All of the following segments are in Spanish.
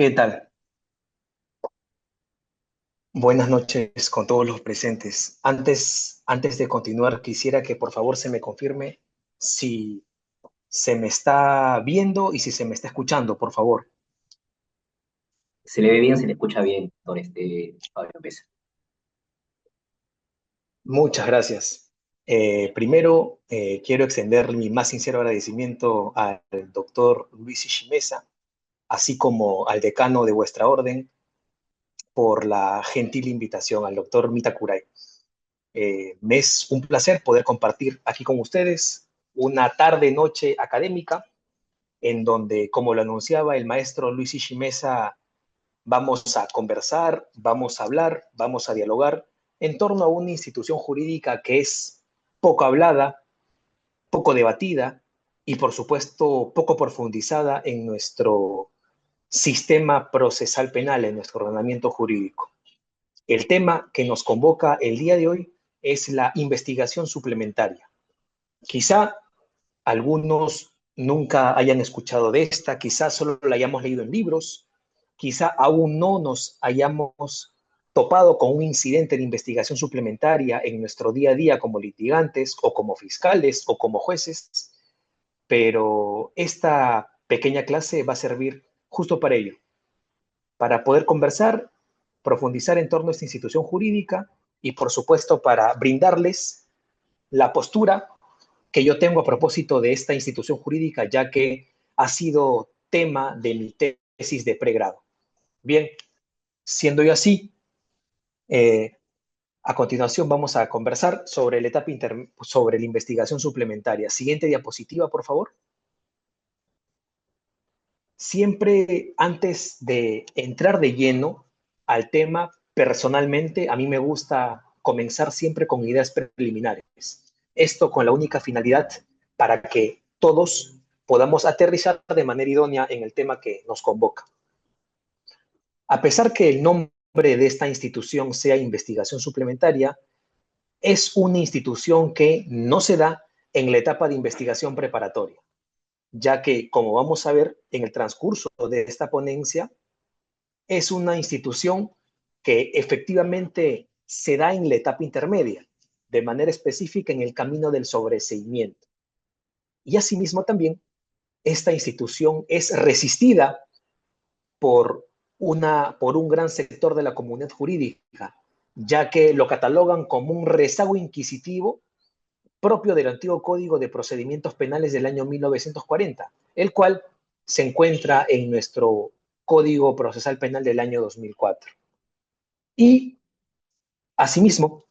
¿Qué tal? Buenas noches con todos los presentes. Antes de continuar, quisiera que por favor se me confirme si se me está viendo y si se me está escuchando, por favor. Se le ve bien, se le escucha bien, doctor Fabio Pesa. Muchas gracias. Primero, quiero extender mi más sincero agradecimiento al doctor Luis Ishimeza, así como al decano de vuestra orden, por la gentil invitación al doctor Mita Kurai. Me es un placer poder compartir aquí con ustedes una tarde-noche académica en donde, como lo anunciaba el maestro Luis Ishimeza, vamos a conversar, vamos a hablar, vamos a dialogar en torno a una institución jurídica que es poco hablada, poco debatida y, por supuesto, poco profundizada en nuestro sistema procesal penal, en nuestro ordenamiento jurídico. El tema que nos convoca el día de hoy es la investigación suplementaria. Quizá algunos nunca hayan escuchado de esta, quizá solo la hayamos leído en libros, quizá aún no nos hayamos topado con un incidente de investigación suplementaria en nuestro día a día como litigantes o como fiscales o como jueces, pero esta pequeña clase va a servir justo para ello, para poder conversar, profundizar en torno a esta institución jurídica y, por supuesto, para brindarles la postura que yo tengo a propósito de esta institución jurídica, ya que ha sido tema de mi tesis de pregrado. Bien, siendo yo así, eh, a continuación vamos a conversar sobre sobre la investigación suplementaria. Siguiente diapositiva, por favor. Siempre antes de entrar de lleno al tema, personalmente, a mí me gusta comenzar siempre con ideas preliminares. Esto con la única finalidad para que todos podamos aterrizar de manera idónea en el tema que nos convoca. A pesar que el nombre de esta institución sea investigación suplementaria, es una institución que no se da en la etapa de investigación preparatoria, ya que, como vamos a ver en el transcurso de esta ponencia, es una institución que efectivamente se da en la etapa intermedia, de manera específica en el camino del sobreseimiento. Y asimismo también, esta institución es resistida por, por un gran sector de la comunidad jurídica, ya que lo catalogan como un rezago inquisitivo propio del antiguo Código de Procedimientos Penales del año 1940, el cual se encuentra en nuestro Código Procesal Penal del año 2004. Y asimismo,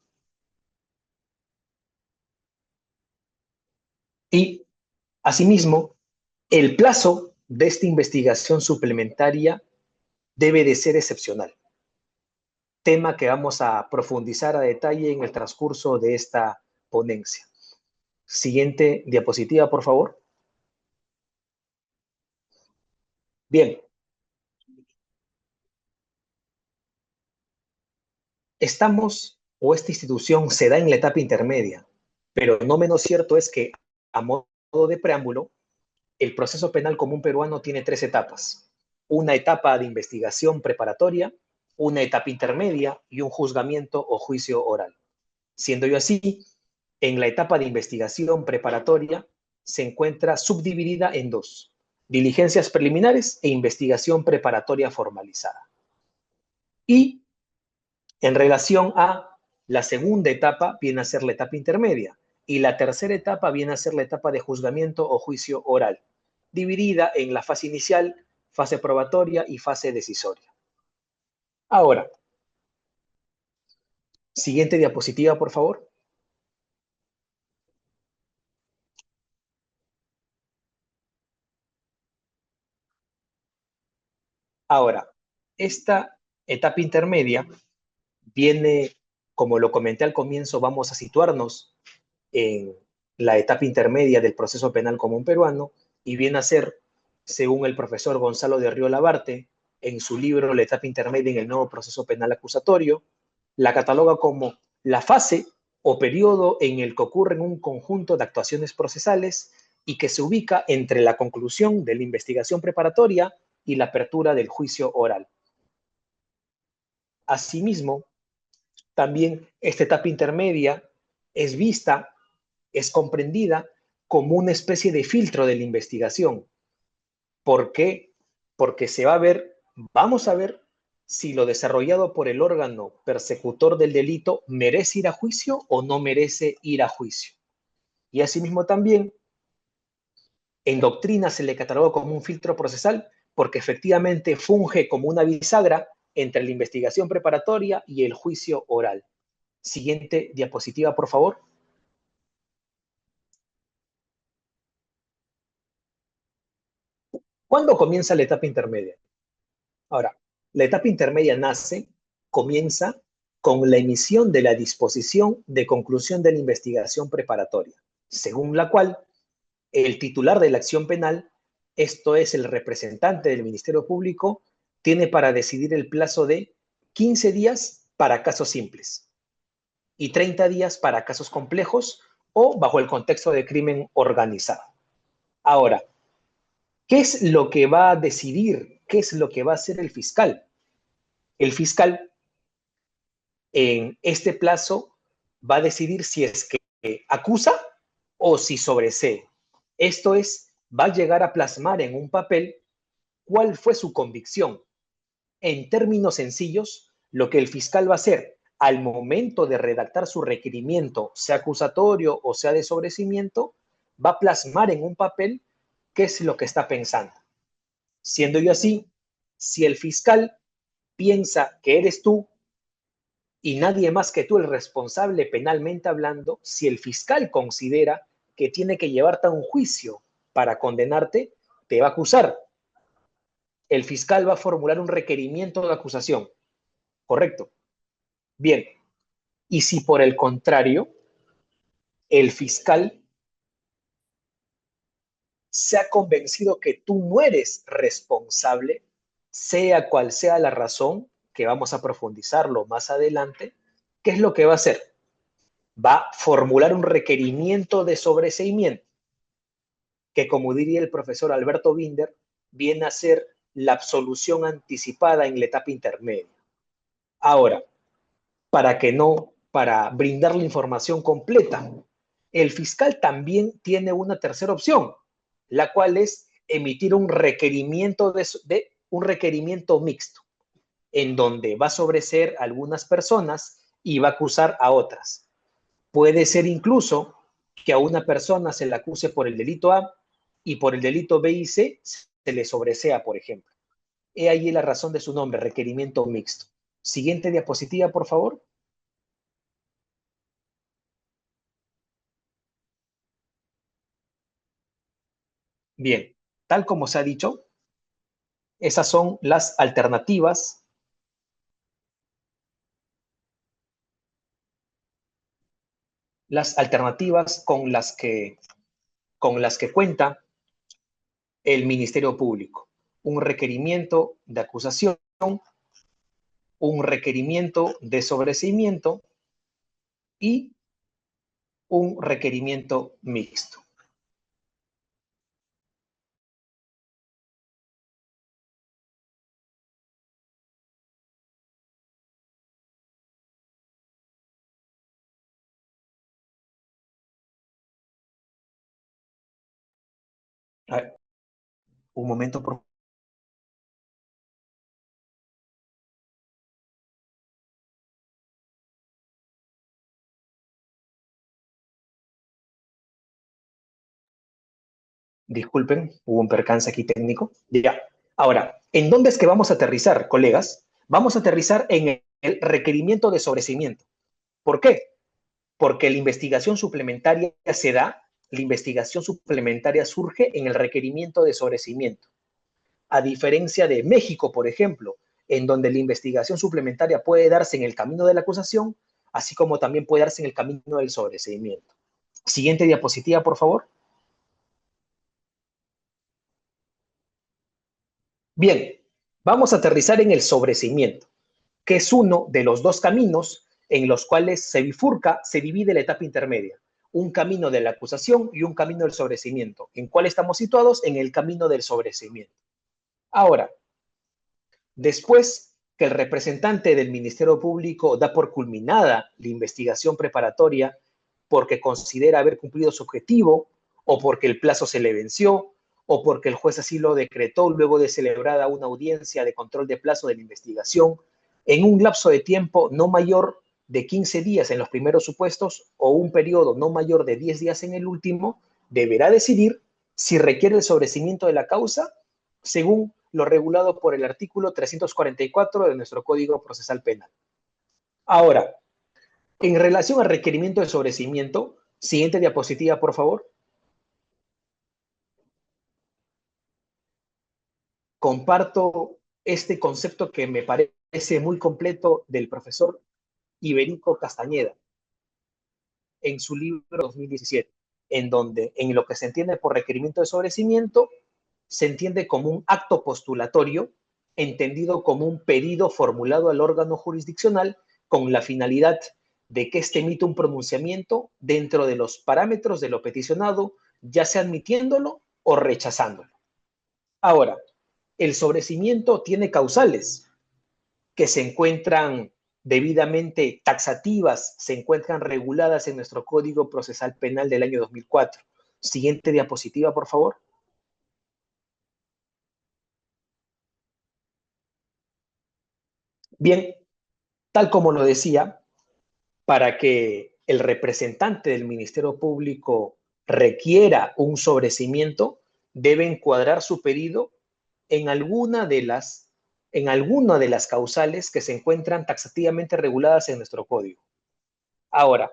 y asimismo, el plazo de esta investigación suplementaria debe de ser excepcional, tema que vamos a profundizar a detalle en el transcurso de esta ponencia. Siguiente diapositiva, por favor. Bien, estamos o esta institución se da en la etapa intermedia, pero no menos cierto es que, a modo de preámbulo, el proceso penal común peruano tiene tres etapas. Una etapa de investigación preparatoria, una etapa intermedia y un juzgamiento o juicio oral. Siendo yo así, en la etapa de investigación preparatoria se encuentra subdividida en dos: diligencias preliminares e investigación preparatoria formalizada. Y en relación a la segunda etapa, viene a ser la etapa intermedia, y la tercera etapa viene a ser la etapa de juzgamiento o juicio oral, dividida en la fase inicial, fase probatoria y fase decisoria. Ahora, siguiente diapositiva, por favor. Ahora, esta etapa intermedia viene, como lo comenté al comienzo, vamos a situarnos en la etapa intermedia del proceso penal común peruano y viene a ser, según el profesor Gonzalo de Río Labarte, en su libro La etapa intermedia en el nuevo proceso penal acusatorio, la cataloga como la fase o periodo en el que ocurren un conjunto de actuaciones procesales y que se ubica entre la conclusión de la investigación preparatoria y la apertura del juicio oral. Asimismo, también esta etapa intermedia es vista, es comprendida como una especie de filtro de la investigación. ¿Por qué? Porque vamos a ver si lo desarrollado por el órgano persecutor del delito merece ir a juicio o no merece ir a juicio. Y asimismo también, en doctrina se le catalogó como un filtro procesal porque efectivamente funge como una bisagra entre la investigación preparatoria y el juicio oral. Siguiente diapositiva, por favor. ¿Cuándo comienza la etapa intermedia? Ahora, la etapa intermedia comienza con la emisión de la disposición de conclusión de la investigación preparatoria, según la cual el titular de la acción penal, esto es el representante del Ministerio Público, tiene para decidir el plazo de 15 días para casos simples y 30 días para casos complejos o bajo el contexto de crimen organizado. Ahora, ¿qué es lo que va a decidir? ¿Qué es lo que va a hacer el fiscal? El fiscal en este plazo va a decidir si es que acusa o si sobresee. Esto es, va a llegar a plasmar en un papel cuál fue su convicción. En términos sencillos, lo que el fiscal va a hacer al momento de redactar su requerimiento, sea acusatorio o sea de sobreseimiento, va a plasmar en un papel qué es lo que está pensando. Siendo yo así, si el fiscal piensa que eres tú y nadie más que tú el responsable penalmente hablando, si el fiscal considera que tiene que llevarte a un juicio para condenarte, te va a acusar. El fiscal va a formular un requerimiento de acusación. ¿Correcto? Bien. Y si por el contrario, el fiscal se ha convencido que tú no eres responsable, sea cual sea la razón, que vamos a profundizarlo más adelante, ¿qué es lo que va a hacer? Va a formular un requerimiento de sobreseimiento, que como diría el profesor Alberto Binder, viene a ser la absolución anticipada en la etapa intermedia. Ahora, para brindar la información completa, el fiscal también tiene una tercera opción, la cual es emitir un requerimiento un requerimiento mixto, en donde va a sobreseer a algunas personas y va a acusar a otras. Puede ser incluso que a una persona se le acuse por el delito A y por el delito B y C se le sobresea, por ejemplo. He ahí la razón de su nombre, requerimiento mixto. Siguiente diapositiva, por favor. Bien, tal como se ha dicho, esas son las alternativas con las que cuenta el Ministerio Público. Un requerimiento de acusación, un requerimiento de sobreseimiento y un requerimiento mixto. A ver, un momento, por favor. Disculpen, hubo un percance aquí técnico. Ya. Ahora, ¿en dónde es que vamos a aterrizar, colegas? Vamos a aterrizar en el requerimiento de sobreseimiento. ¿Por qué? Porque la investigación suplementaria la investigación suplementaria surge en el requerimiento de sobreseimiento. A diferencia de México, por ejemplo, en donde la investigación suplementaria puede darse en el camino de la acusación, así como también puede darse en el camino del sobreseimiento. Siguiente diapositiva, por favor. Bien, vamos a aterrizar en el sobreseimiento, que es uno de los dos caminos en los cuales se divide la etapa intermedia. Un camino de la acusación y un camino del sobreseimiento. ¿En cuál estamos situados? En el camino del sobreseimiento. Ahora, Después que el representante del Ministerio Público da por culminada la investigación preparatoria porque considera haber cumplido su objetivo, o porque el plazo se le venció, o porque el juez así lo decretó luego de celebrada una audiencia de control de plazo de la investigación, en un lapso de tiempo no mayor de 15 días en los primeros supuestos o un periodo no mayor de 10 días en el último, deberá decidir si requiere el sobreseimiento de la causa según lo regulado por el artículo 344 de nuestro Código Procesal Penal. Ahora, en relación al requerimiento de sobreseimiento, siguiente diapositiva, por favor. Comparto este concepto que me parece muy completo del profesor Iberico Castañeda en su libro 2017, en donde en lo que se entiende por requerimiento de sobreseimiento se entiende como un acto postulatorio entendido como un pedido formulado al órgano jurisdiccional con la finalidad de que éste emita un pronunciamiento dentro de los parámetros de lo peticionado, ya sea admitiéndolo o rechazándolo. Ahora, el sobreseimiento tiene causales que se encuentran debidamente taxativas, se encuentran reguladas en nuestro Código Procesal Penal del año 2004. Siguiente diapositiva, por favor. Bien, tal como lo decía, para que el representante del Ministerio Público requiera un sobreseimiento, debe encuadrar su pedido en alguna de las causales que se encuentran taxativamente reguladas en nuestro código. Ahora,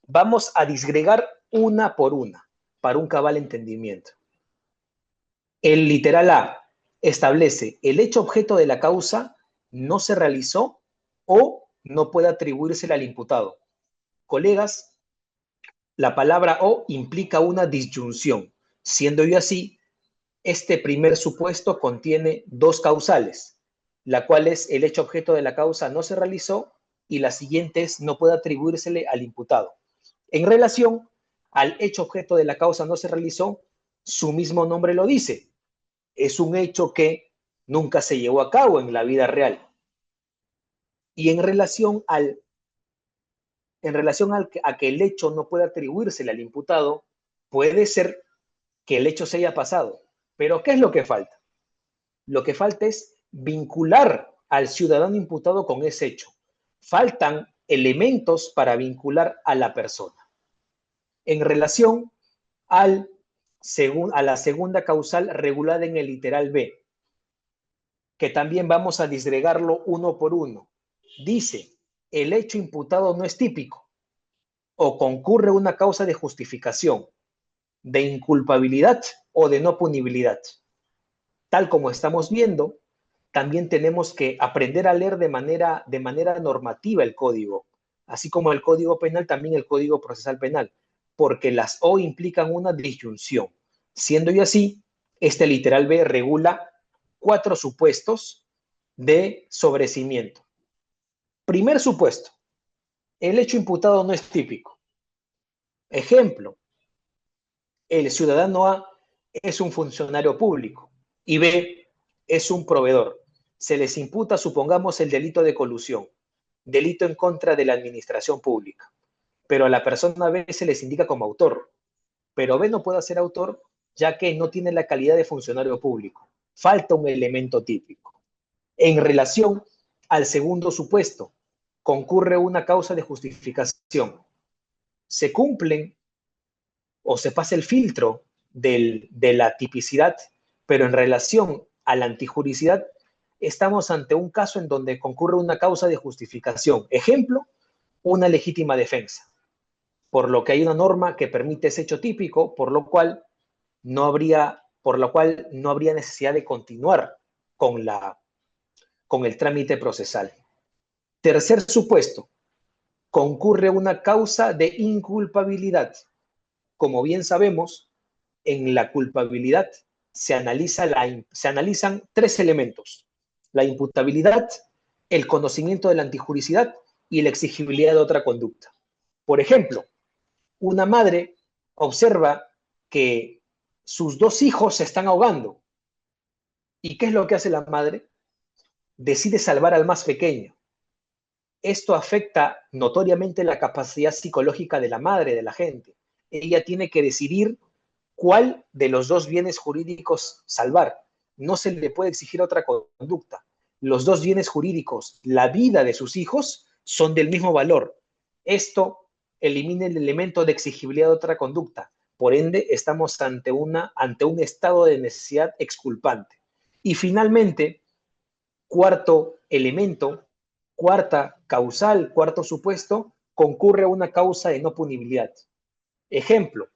vamos a disgregar una por una para un cabal entendimiento. El literal A establece el hecho objeto de la causa no se realizó o no puede atribuírsele al imputado. Colegas, la palabra o implica una disyunción. Siendo yo así, este primer supuesto contiene dos causales, la cual es el hecho objeto de la causa no se realizó y la siguiente es no puede atribuírsele al imputado. En relación al hecho objeto de la causa no se realizó, su mismo nombre lo dice. Es un hecho que nunca se llevó a cabo en la vida real. Y en relación a que el hecho no puede atribuírsele al imputado, puede ser que el hecho se haya pasado. Pero ¿qué es lo que falta? Lo que falta es vincular al ciudadano imputado con ese hecho. Faltan elementos para vincular a la persona. En relación a la segunda causal regulada en el literal B, que también vamos a disgregarlo uno por uno. Dice, el hecho imputado no es típico o concurre una causa de justificación, de inculpabilidad o de no punibilidad. Tal como estamos viendo, también tenemos que aprender a leer de manera normativa el código, así como el Código Penal, también el Código Procesal Penal, porque las O implican una disyunción. Siendo yo así, este literal B regula 4 supuestos de sobreseimiento. Primer supuesto, el hecho imputado no es típico. Ejemplo, el ciudadano A es un funcionario público y B es un proveedor. Se les imputa, supongamos, el delito de colusión, delito en contra de la administración pública, pero a la persona B se les indica como autor, pero B no puede ser autor ya que no tiene la calidad de funcionario público. Falta un elemento típico. En relación al segundo supuesto, concurre una causa de justificación. Se cumplen o se pasa el filtro de la tipicidad, pero en relación a la antijuricidad, estamos ante un caso en donde concurre una causa de justificación. Ejemplo, una legítima defensa, por lo que hay una norma que permite ese hecho típico, por lo cual no habría necesidad de continuar con el trámite procesal. Tercer supuesto, concurre una causa de inculpabilidad. Como bien sabemos, en la culpabilidad se analizan 3 elementos: la imputabilidad, el conocimiento de la antijuricidad y la exigibilidad de otra conducta. Por ejemplo, una madre observa que sus 2 hijos se están ahogando. ¿Y qué es lo que hace la madre? decide salvar al más pequeño. Esto afecta notoriamente la capacidad psicológica de la madre, de la gente. Ella tiene que decidir cuál de los dos bienes jurídicos salvar. No se le puede exigir otra conducta. Los dos bienes jurídicos, la vida de sus hijos, son del mismo valor. Esto elimina el elemento de exigibilidad de otra conducta. Por ende, estamos ante un estado de necesidad exculpante. Y finalmente, cuarto elemento, cuarta causal, cuarto supuesto, concurre a una causa de no punibilidad. Ejemplo,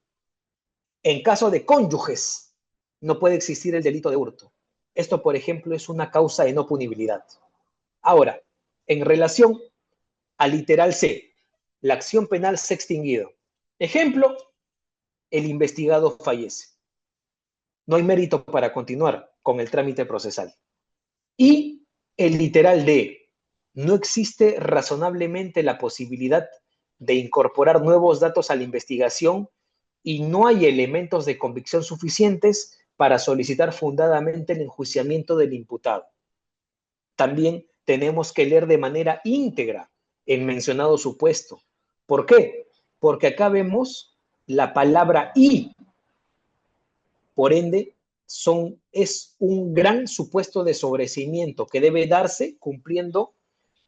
en caso de cónyuges, no puede existir el delito de hurto. Esto, por ejemplo, es una causa de no punibilidad. Ahora, en relación al literal C, la acción penal se ha extinguido. Ejemplo, el investigado fallece. No hay mérito para continuar con el trámite procesal. Y el literal D, no existe razonablemente la posibilidad de incorporar nuevos datos a la investigación y no hay elementos de convicción suficientes para solicitar fundadamente el enjuiciamiento del imputado. También tenemos que leer de manera íntegra el mencionado supuesto. ¿Por qué? Porque acá vemos la palabra y, por ende, es un gran supuesto de sobreseimiento que debe darse cumpliendo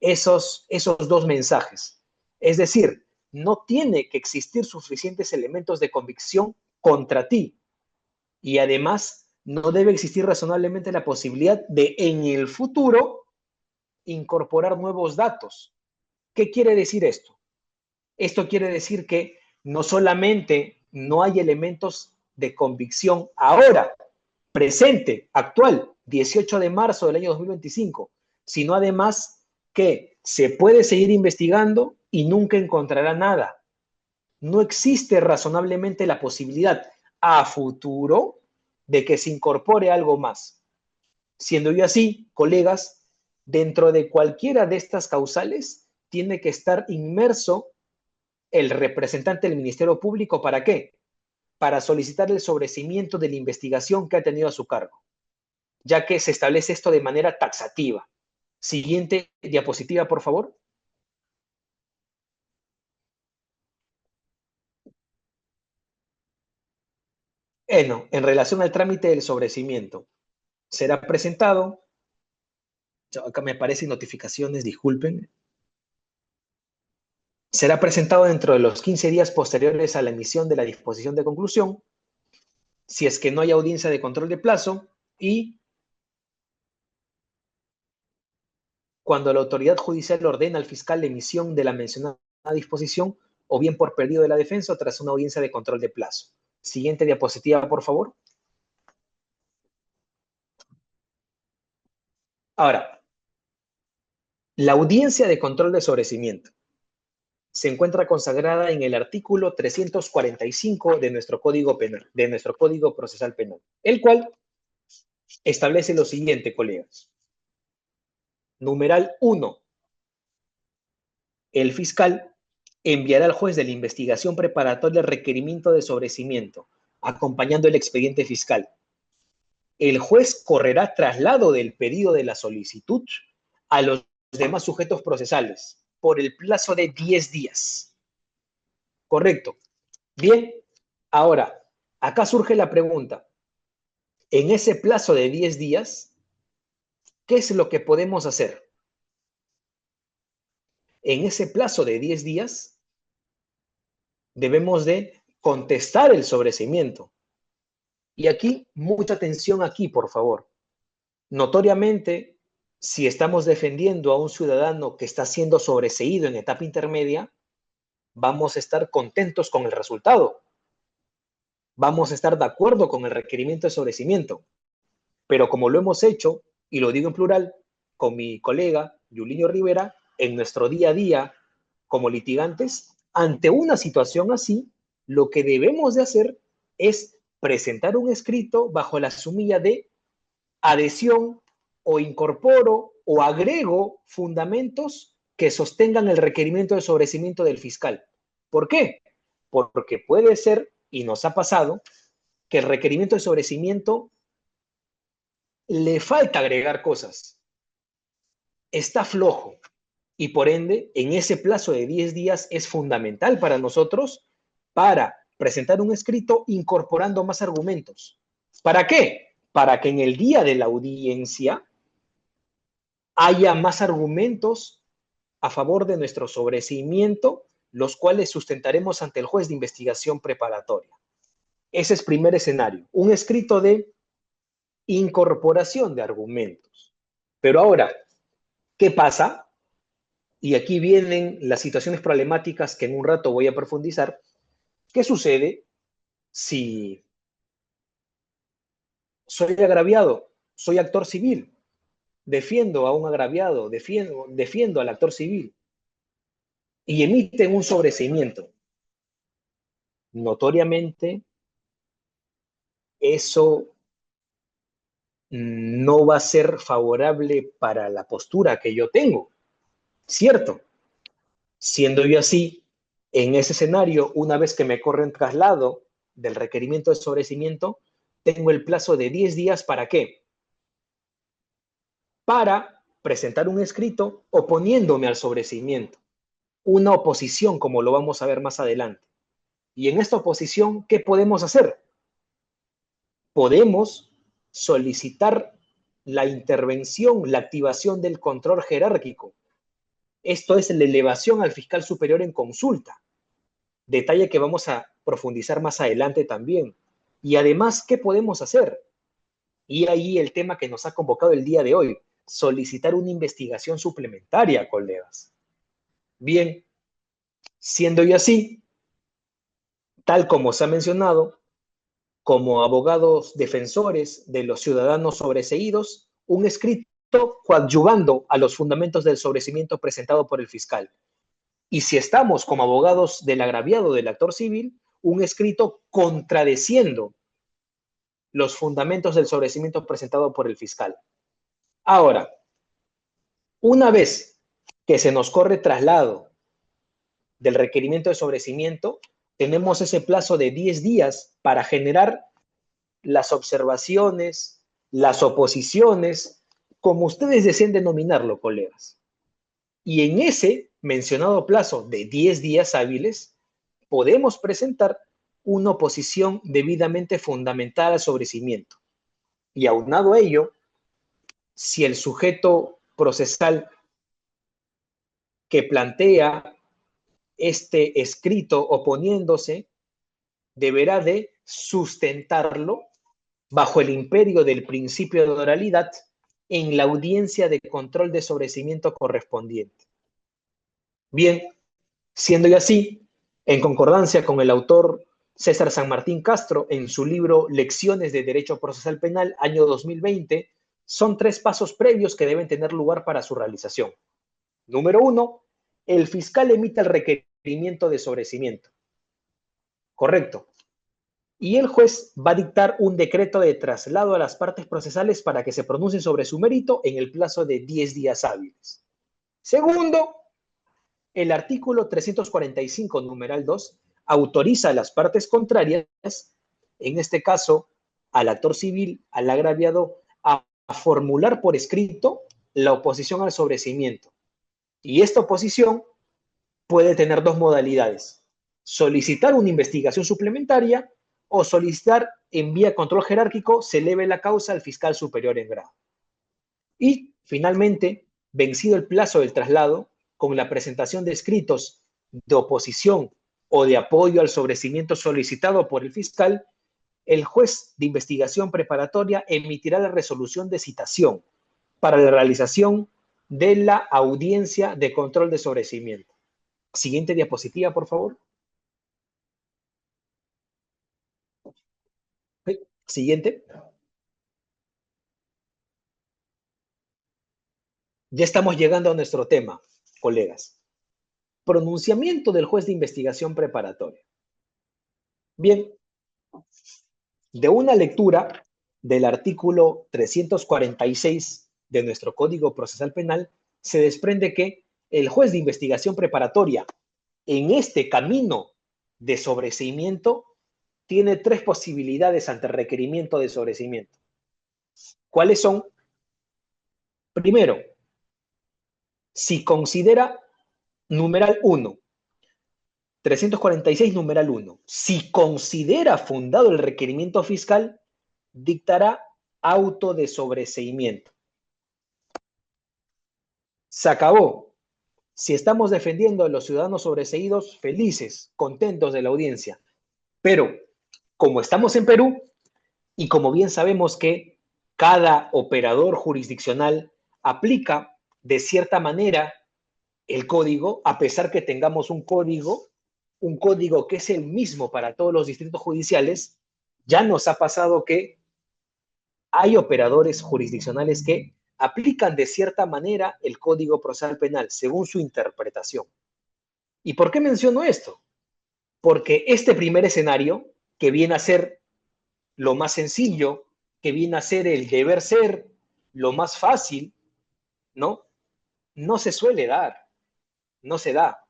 esos dos mensajes. Es decir, no tiene que existir suficientes elementos de convicción contra ti. Y además, no debe existir razonablemente la posibilidad de en el futuro incorporar nuevos datos. ¿Qué quiere decir esto? Esto quiere decir que no solamente no hay elementos de convicción ahora, presente, actual, 18 de marzo del año 2025, sino además que se puede seguir investigando y nunca encontrará nada. No existe razonablemente la posibilidad a futuro de que se incorpore algo más. Siendo yo así, colegas, dentro de cualquiera de estas causales tiene que estar inmerso el representante del Ministerio Público. ¿Para qué? Para solicitar el sobreseimiento de la investigación que ha tenido a su cargo, ya que se establece esto de manera taxativa. Siguiente diapositiva, por favor. Bueno, en relación al trámite del sobreseimiento, será presentado, acá me aparecen notificaciones, disculpen, será presentado dentro de los 15 días posteriores a la emisión de la disposición de conclusión, si es que no hay audiencia de control de plazo y cuando la autoridad judicial ordena al fiscal la emisión de la mencionada disposición o bien por pedido de la defensa o tras una audiencia de control de plazo. Siguiente diapositiva, por favor. Ahora, la audiencia de control de sobreseimiento se encuentra consagrada en el artículo 345 de nuestro Código Penal, de nuestro Código Procesal Penal, el cual establece lo siguiente, colegas. Numeral 1. El fiscal enviará al juez de la investigación preparatoria el requerimiento de sobreseimiento, acompañando el expediente fiscal. El juez correrá traslado del pedido de la solicitud a los demás sujetos procesales por el plazo de 10 días. Correcto. Bien, ahora, acá surge la pregunta. En ese plazo de 10 días, ¿qué es lo que podemos hacer? En ese plazo de 10 días, debemos de contestar el sobreseimiento. Y aquí, mucha atención aquí, por favor. Notoriamente, si estamos defendiendo a un ciudadano que está siendo sobreseído en etapa intermedia, vamos a estar contentos con el resultado. Vamos a estar de acuerdo con el requerimiento de sobreseimiento. Pero como lo hemos hecho, y lo digo en plural, con mi colega Yulinho Rivera, en nuestro día a día como litigantes, ante una situación así, lo que debemos de hacer es presentar un escrito bajo la sumilla de adhesión o incorporo o agrego fundamentos que sostengan el requerimiento de sobreseimiento del fiscal. ¿Por qué? Porque puede ser, y nos ha pasado, que el requerimiento de sobreseimiento le falta agregar cosas. está flojo y por ende, en ese plazo de 10 días es fundamental para nosotros para presentar un escrito incorporando más argumentos. ¿Para qué? Para que en el día de la audiencia haya más argumentos a favor de nuestro sobreseimiento, los cuales sustentaremos ante el juez de investigación preparatoria. Ese es primer escenario, un escrito de incorporación de argumentos. Pero ahora, ¿qué pasa? Y aquí vienen las situaciones problemáticas que en un rato voy a profundizar. ¿Qué sucede si soy agraviado, soy actor civil, defiendo a un agraviado, defiendo al actor civil y emiten un sobreseimiento? Notoriamente, eso no va a ser favorable para la postura que yo tengo, ¿cierto? Siendo yo así, en ese escenario, una vez que me corren traslado del requerimiento de sobreseimiento, tengo el plazo de 10 días ¿para qué? Para presentar un escrito oponiéndome al sobreseimiento, una oposición como lo vamos a ver más adelante. Y en esta oposición, ¿qué podemos hacer? Podemos solicitar la intervención, la activación del control jerárquico. Esto es la elevación al fiscal superior en consulta. Detalle que vamos a profundizar más adelante también. Y además, ¿qué podemos hacer? Y ahí el tema que nos ha convocado el día de hoy, solicitar una investigación suplementaria, colegas. Bien, siendo yo así, tal como se ha mencionado, como abogados defensores de los ciudadanos sobreseídos, un escrito coadyuvando a los fundamentos del sobreseimiento presentado por el fiscal. Y si estamos como abogados del agraviado del actor civil, un escrito contradeciendo los fundamentos del sobreseimiento presentado por el fiscal. Ahora, una vez que se nos corre traslado del requerimiento de sobreseimiento, tenemos ese plazo de 10 días para generar las observaciones, las oposiciones, como ustedes deseen denominarlo, colegas. Y en ese mencionado plazo de 10 días hábiles, podemos presentar una oposición debidamente fundamentada al sobreseimiento. Y aunado a ello, si el sujeto procesal que plantea este escrito oponiéndose deberá de sustentarlo bajo el imperio del principio de oralidad en la audiencia de control de sobreseimiento correspondiente. Bien, siendo ya así, en concordancia con el autor César San Martín Castro en su libro Lecciones de Derecho Procesal Penal, año 2020, son 3 pasos previos que deben tener lugar para su realización. Número 1, el fiscal emite el requerimiento de sobreseimiento. Correcto. Y el juez va a dictar un decreto de traslado a las partes procesales para que se pronuncien sobre su mérito en el plazo de 10 días hábiles. Segundo, el artículo 345, numeral 2, autoriza a las partes contrarias, en este caso al actor civil, al agraviado, a formular por escrito la oposición al sobreseimiento. Y esta oposición puede tener 2 modalidades: solicitar una investigación suplementaria o solicitar en vía control jerárquico se eleve la causa al fiscal superior en grado. Y finalmente, vencido el plazo del traslado, con la presentación de escritos de oposición o de apoyo al sobreseimiento solicitado por el fiscal, el juez de investigación preparatoria emitirá la resolución de citación para la realización de la audiencia de control de sobreseimiento. Siguiente diapositiva, por favor. Siguiente. Ya estamos llegando a nuestro tema, colegas. Pronunciamiento del juez de investigación preparatoria. Bien, de una lectura del artículo 346 de nuestro Código Procesal Penal, se desprende que el juez de investigación preparatoria en este camino de sobreseimiento tiene 3 posibilidades ante requerimiento de sobreseimiento. ¿Cuáles son? Primero, Si considera, numeral 1, 346, numeral 1, si considera fundado el requerimiento fiscal, dictará auto de sobreseimiento. Se acabó. Si estamos defendiendo a los ciudadanos sobreseídos, felices, contentos de la audiencia. Pero, como estamos en Perú, y como bien sabemos que cada operador jurisdiccional aplica de cierta manera el código, a pesar que tengamos un código que es el mismo para todos los distritos judiciales, ya nos ha pasado que hay operadores jurisdiccionales que aplican de cierta manera el Código Procesal Penal según su interpretación. ¿Y por qué menciono esto? Porque este primer escenario, que viene a ser lo más sencillo, que viene a ser el deber ser, lo más fácil, ¿no? No se suele dar, no se da.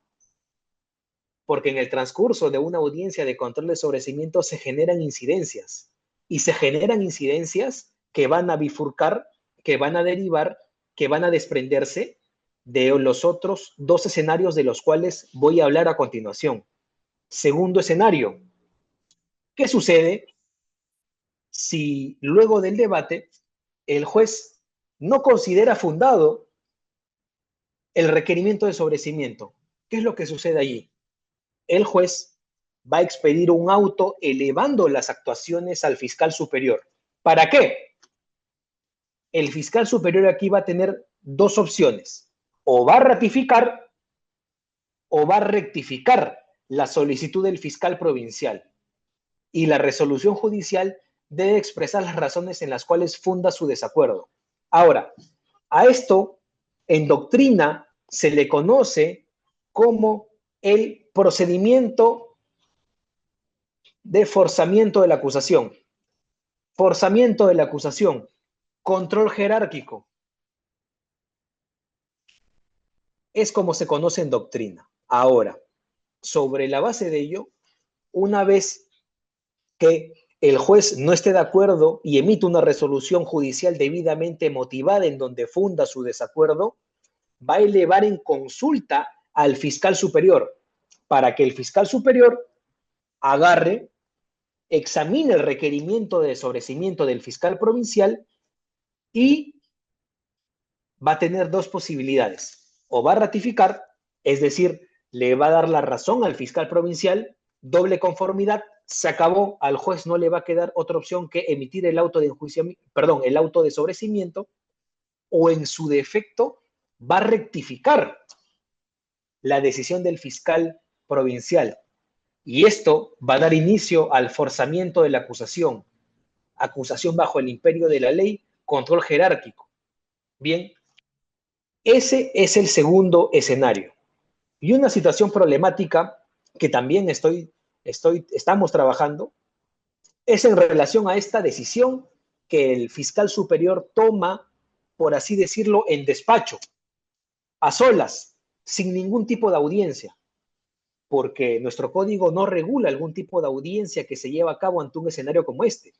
Porque en el transcurso de una audiencia de control de sobreseimiento se generan incidencias. Y se generan incidencias que van a bifurcar, que van a derivar, que van a desprenderse de los otros dos escenarios de los cuales voy a hablar a continuación. Segundo escenario, ¿qué sucede si luego del debate el juez no considera fundado el requerimiento de sobreseimiento? ¿Qué es lo que sucede allí? El juez va a expedir un auto elevando las actuaciones al fiscal superior. ¿Para qué? El fiscal superior aquí va a tener dos opciones. O va a ratificar o va a rectificar la solicitud del fiscal provincial. Y la resolución judicial debe expresar las razones en las cuales funda su desacuerdo. Ahora, a esto en doctrina se le conoce como el procedimiento de forzamiento de la acusación. Forzamiento de la acusación. Control jerárquico. Es como se conoce en doctrina. Ahora, sobre la base de ello, una vez que el juez no esté de acuerdo y emite una resolución judicial debidamente motivada en donde funda su desacuerdo, va a elevar en consulta al fiscal superior para que el fiscal superior agarre, examine el requerimiento de sobreseimiento del fiscal provincial y va a tener dos posibilidades. O va a ratificar, es decir, le va a dar la razón al fiscal provincial, doble conformidad, se acabó, al juez no le va a quedar otra opción que emitir el auto de enjuiciamiento, perdón, el auto de sobreseimiento, o en su defecto va a rectificar la decisión del fiscal provincial. Y esto va a dar inicio al forzamiento de la acusación. Acusación bajo el imperio de la ley, control jerárquico. Bien, ese es el segundo escenario. Y una situación problemática que también estamos trabajando es en relación a esta decisión que el fiscal superior toma, por así decirlo, en despacho, a solas, sin ningún tipo de audiencia, porque nuestro código no regula algún tipo de audiencia que se lleva a cabo ante un escenario como este.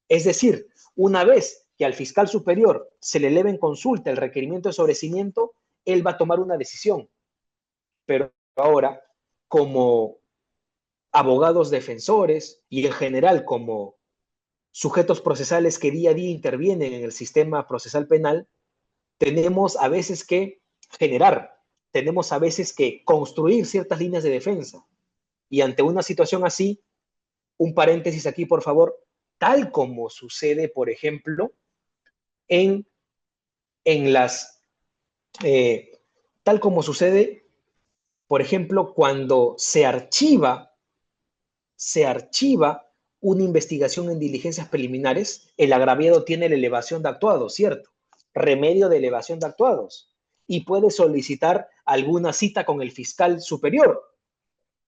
Es decir, una vez que al fiscal superior se le eleve en consulta el requerimiento de sobreseimiento, él va a tomar una decisión. Pero ahora, como abogados defensores y en general como sujetos procesales que día a día intervienen en el sistema procesal penal, tenemos a veces que generar, tenemos a veces que construir ciertas líneas de defensa. Y ante una situación así, un paréntesis aquí, por favor, tal como sucede, por ejemplo, en, en las, tal como sucede, por ejemplo, cuando se archiva una investigación en diligencias preliminares, el agraviado tiene la elevación de actuados, ¿cierto? Remedio de elevación de actuados. Y puede solicitar alguna cita con el fiscal superior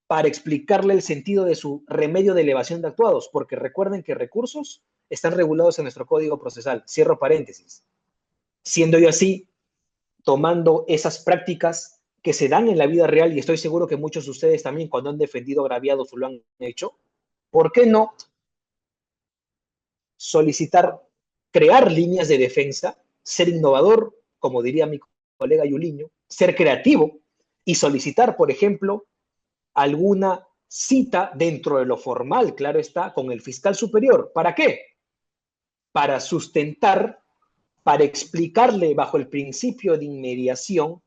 para explicarle el sentido de su remedio de elevación de actuados, porque recuerden que recursos están regulados en nuestro código procesal. Cierro paréntesis. Siendo yo así, tomando esas prácticas que se dan en la vida real, y estoy seguro que muchos de ustedes también cuando han defendido agraviados lo han hecho, ¿por qué no solicitar, crear líneas de defensa, ser innovador, como diría mi colega Yuliño, ser creativo y solicitar, por ejemplo, alguna cita dentro de lo formal, claro está, con el fiscal superior. ¿Para qué? Para sustentar, para explicarle bajo el principio de inmediación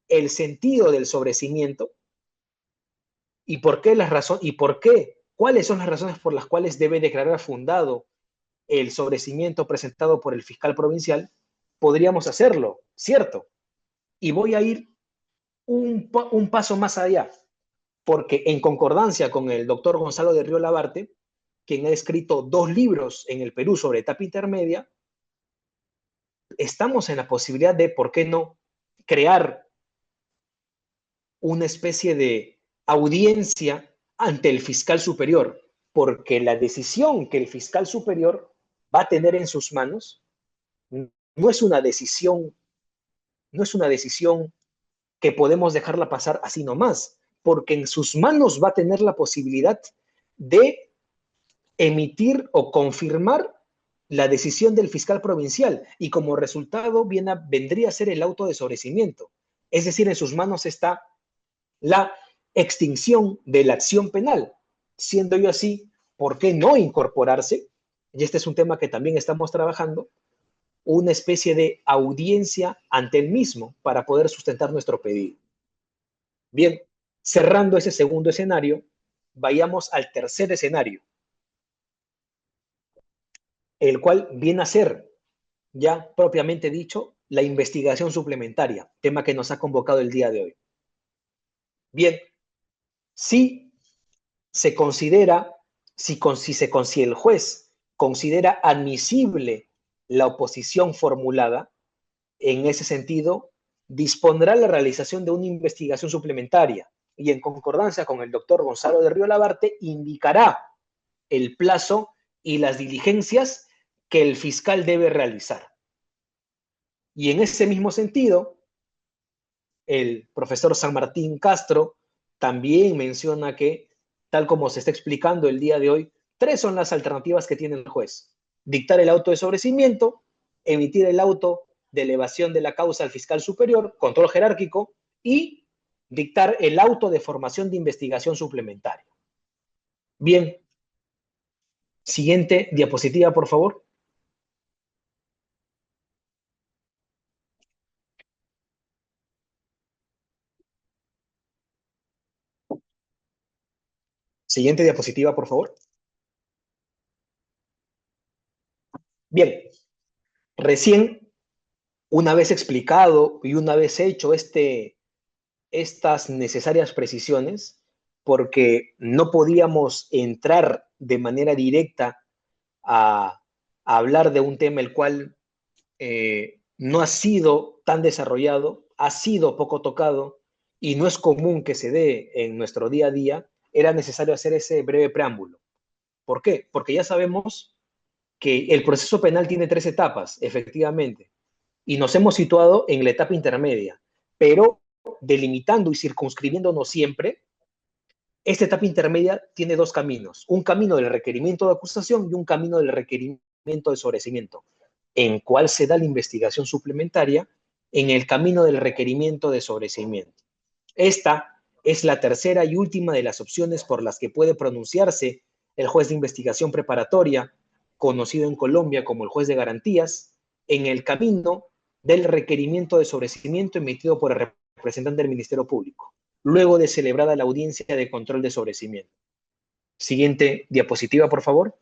el sentido del sobrecimiento y por qué las razones, y por qué, cuáles son las razones por las cuales debe declarar fundado el sobrecimiento presentado por el fiscal provincial. Podríamos hacerlo, ¿cierto? Y voy a ir un paso más allá, porque en concordancia con el doctor Gonzalo de Río Labarte, quien ha escrito 2 libros en el Perú sobre etapa intermedia, estamos en la posibilidad de, ¿por qué no?, crear una especie de audiencia ante el fiscal superior, porque la decisión que el fiscal superior va a tener en sus manos no es una decisión, no es una decisión que podemos dejarla pasar así nomás, porque en sus manos va a tener la posibilidad de emitir o confirmar la decisión del fiscal provincial y como resultado vendría a ser el auto de sobrecimiento. Es decir, en sus manos está la extinción de la acción penal. Siendo yo así, ¿por qué no incorporarse? Y este es un tema que también estamos trabajando, una especie de audiencia ante el mismo para poder sustentar nuestro pedido. Bien, cerrando ese segundo escenario, vayamos al tercer escenario, el cual viene a ser, ya propiamente dicho, la investigación suplementaria, tema que nos ha convocado el día de hoy. Bien, si se considera, si el juez considera admisible la oposición formulada, en ese sentido, dispondrá la realización de una investigación suplementaria y en concordancia con el doctor Gonzalo de Río Labarte, indicará el plazo y las diligencias que el fiscal debe realizar. Y en ese mismo sentido, el profesor San Martín Castro también menciona que, tal como se está explicando el día de hoy, 3 son las alternativas que tiene el juez: dictar el auto de sobrecimiento, emitir el auto de elevación de la causa al fiscal superior, control jerárquico, y dictar el auto de formación de investigación suplementaria. Bien, siguiente diapositiva, por favor. Siguiente diapositiva, por favor. Bien, recién, una vez explicado y una vez hecho estas necesarias precisiones, porque no podíamos entrar de manera directa a hablar de un tema el cual no ha sido tan desarrollado, ha sido poco tocado y no es común que se dé en nuestro día a día, era necesario hacer ese breve preámbulo. ¿Por qué? Porque ya sabemos que el proceso penal tiene 3 etapas, efectivamente, y nos hemos situado en la etapa intermedia, pero delimitando y circunscribiéndonos siempre, esta etapa intermedia tiene 2 caminos: un camino del requerimiento de acusación y un camino del requerimiento de sobrecimiento. ¿En cuál se da la investigación suplementaria? En el camino del requerimiento de sobrecimiento. Esta es la tercera y última de las opciones por las que puede pronunciarse el juez de investigación preparatoria, conocido en Colombia como el juez de garantías, en el camino del requerimiento de sobrecimiento emitido por el representante del Ministerio Público, luego de celebrada la audiencia de control de sobrecimiento. Siguiente diapositiva, por favor.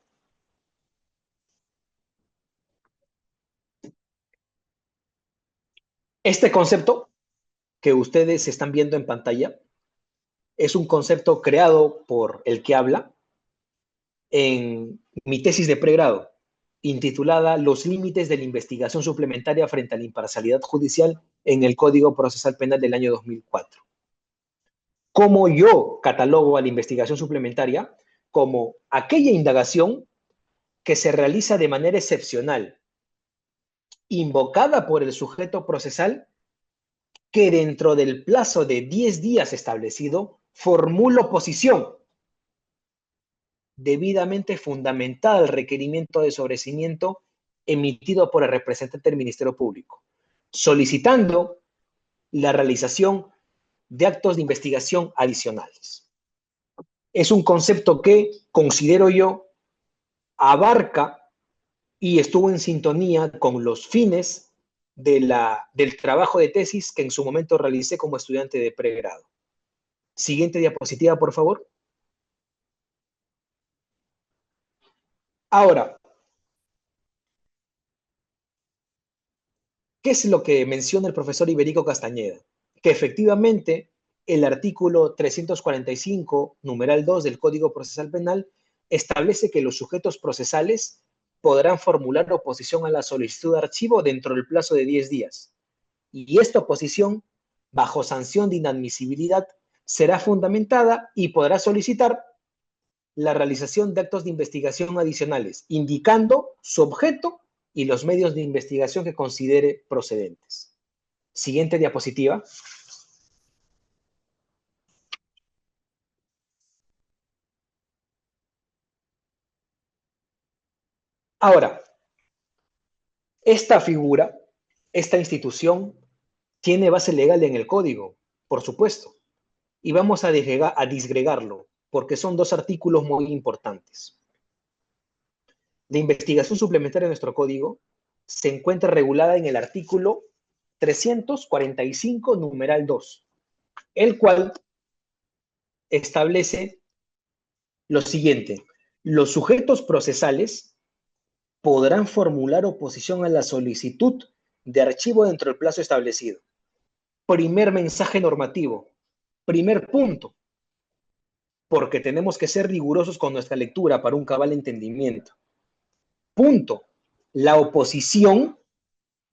Este concepto que ustedes están viendo en pantalla es un concepto creado por el que habla en mi tesis de pregrado, intitulada Los límites de la investigación suplementaria frente a la imparcialidad judicial en el Código Procesal Penal del año 2004. ¿Cómo yo catalogo a la investigación suplementaria? Como aquella indagación que se realiza de manera excepcional, invocada por el sujeto procesal, que dentro del plazo de 10 días establecido formula oposición debidamente fundamentada al requerimiento de sobrecimiento emitido por el representante del Ministerio Público, solicitando la realización de actos de investigación adicionales. Es un concepto que, considero yo, abarca y estuvo en sintonía con los fines del trabajo de tesis que en su momento realicé como estudiante de pregrado. Siguiente diapositiva, por favor. Ahora, ¿qué es lo que menciona el profesor Iberico Castañeda? Que efectivamente el artículo 345, numeral 2 del Código Procesal Penal establece que los sujetos procesales podrán formular oposición a la solicitud de archivo dentro del plazo de 10 días. Y esta oposición, bajo sanción de inadmisibilidad, será fundamentada y podrá solicitar la realización de actos de investigación adicionales, indicando su objeto y los medios de investigación que considere procedentes. Siguiente diapositiva. Ahora, esta figura, esta institución, tiene base legal en el código, por supuesto, y vamos a disgregarlo, porque son dos artículos muy importantes. La investigación suplementaria de nuestro código se encuentra regulada en el artículo 345, numeral 2, el cual establece lo siguiente: los sujetos procesales podrán formular oposición a la solicitud de archivo dentro del plazo establecido. Primer mensaje normativo, primer punto, porque tenemos que ser rigurosos con nuestra lectura para un cabal entendimiento. Punto, la oposición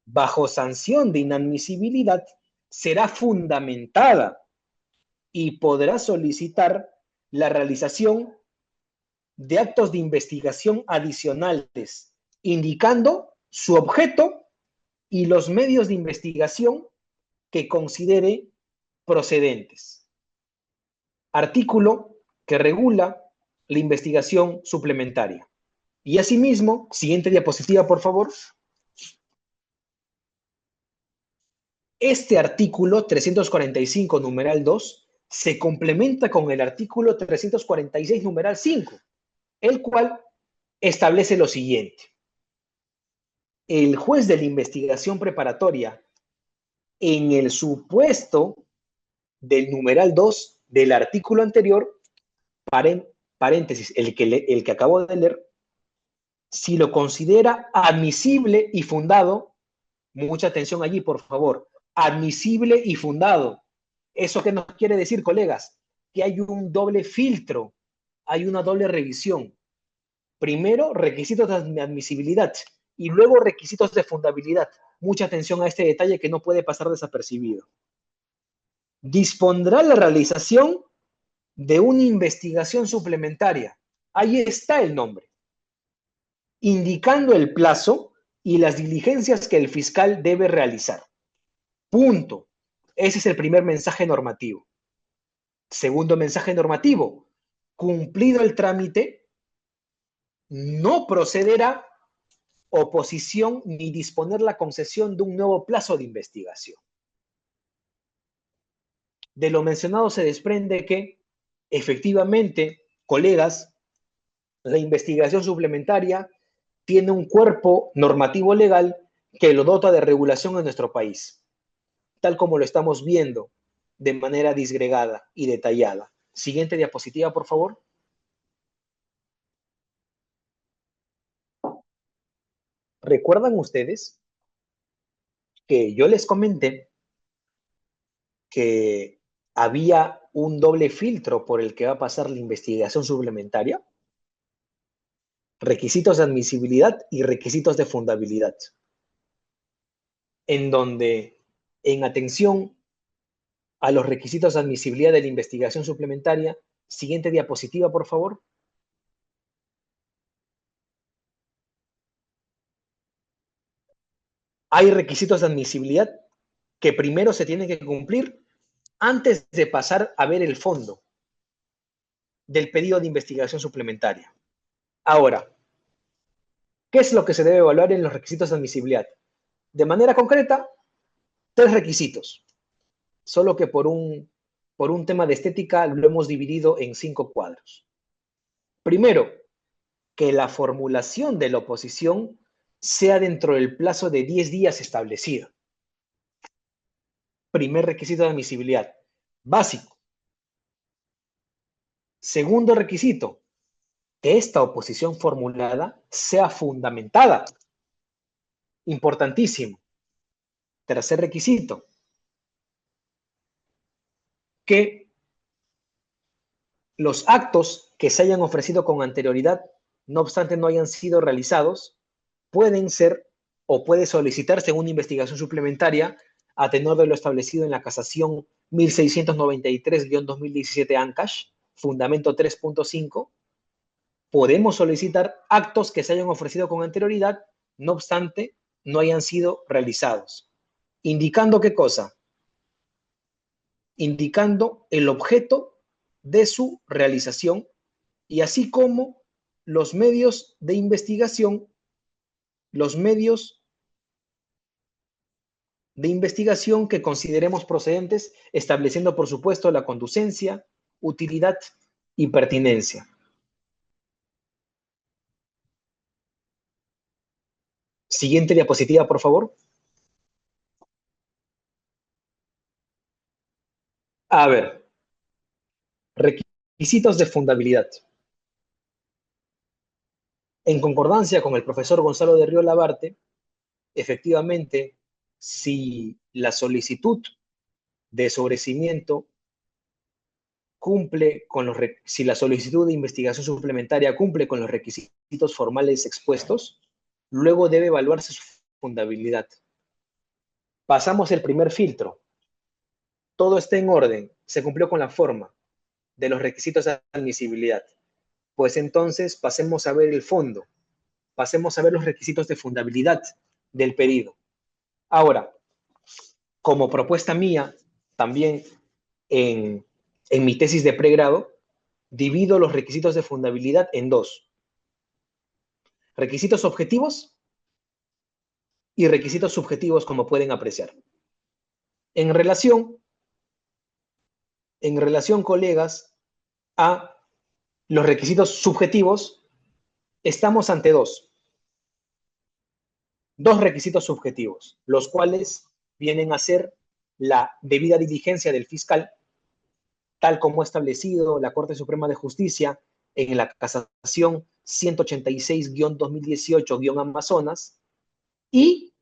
bajo sanción de inadmisibilidad será fundamentada y podrá solicitar la realización de actos de investigación adicionales, indicando su objeto y los medios de investigación que considere procedentes. Artículo que regula la investigación suplementaria. Y asimismo, siguiente diapositiva, por favor. Este artículo 345, numeral 2, se complementa con el artículo 346, numeral 5, el cual establece lo siguiente: el juez de la investigación preparatoria, en el supuesto del numeral 2 del artículo anterior, paréntesis, el que acabo de leer, si lo considera admisible y fundado, mucha atención allí, por favor, admisible y fundado. ¿Eso qué nos quiere decir, colegas? Que hay un doble filtro, hay una doble revisión. Primero, requisitos de admisibilidad y luego requisitos de fundabilidad. Mucha atención a este detalle que no puede pasar desapercibido. Dispondrá la realización de una investigación suplementaria. Ahí está el nombre, indicando el plazo y las diligencias que el fiscal debe realizar. Punto. Ese es el primer mensaje normativo. Segundo mensaje normativo: cumplido el trámite, no procederá oposición ni disponer la concesión de un nuevo plazo de investigación. De lo mencionado se desprende que, efectivamente, colegas, la investigación suplementaria tiene un cuerpo normativo legal que lo dota de regulación en nuestro país, tal como lo estamos viendo de manera disgregada y detallada. Siguiente diapositiva, por favor. ¿Recuerdan ustedes que yo les comenté que había un doble filtro por el que va a pasar la investigación suplementaria? Requisitos de admisibilidad y requisitos de fundabilidad, en donde, en atención a los requisitos de admisibilidad de la investigación suplementaria, siguiente diapositiva, por favor. Hay requisitos de admisibilidad que primero se tienen que cumplir antes de pasar a ver el fondo del pedido de investigación suplementaria. Ahora, ¿qué es lo que se debe evaluar en los requisitos de admisibilidad? De manera concreta, tres requisitos. solo que por un tema de estética lo hemos dividido en 5 cuadros. Primero, que la formulación de la oposición sea dentro del plazo de 10 días establecido. Primer requisito de admisibilidad, básico. Segundo requisito, que esta oposición formulada sea fundamentada. Importantísimo. Tercer requisito, que los actos que se hayan ofrecido con anterioridad, no obstante no hayan sido realizados, pueden ser o puede solicitarse una investigación suplementaria a tenor de lo establecido en la casación 1693-2017 ANCASH, fundamento 3.5. Podemos solicitar actos que se hayan ofrecido con anterioridad, no obstante no hayan sido realizados. ¿Indicando qué cosa? Indicando el objeto de su realización y así como los medios de investigación, que consideremos procedentes, estableciendo, por supuesto, la conducencia, utilidad y pertinencia. Siguiente diapositiva, por favor. A ver, requisitos de fundabilidad. En concordancia con el profesor Gonzalo de Río Labarte, efectivamente, si la solicitud de sobreseimiento si la solicitud de investigación suplementaria cumple con los requisitos formales expuestos, luego debe evaluarse su fundabilidad. Pasamos el primer filtro. Todo está en orden, se cumplió con la forma de los requisitos de admisibilidad. Pues entonces pasemos a ver el fondo, pasemos a ver los requisitos de fundabilidad del pedido. Ahora, como propuesta mía, también en mi tesis de pregrado, divido los requisitos de fundabilidad en dos. Requisitos objetivos y requisitos subjetivos, como pueden apreciar. En relación, colegas, a los requisitos subjetivos, estamos ante dos requisitos subjetivos, los cuales vienen a ser la debida diligencia del fiscal, tal como ha establecido la Corte Suprema de Justicia en la casación 186-2018-Amazonas, y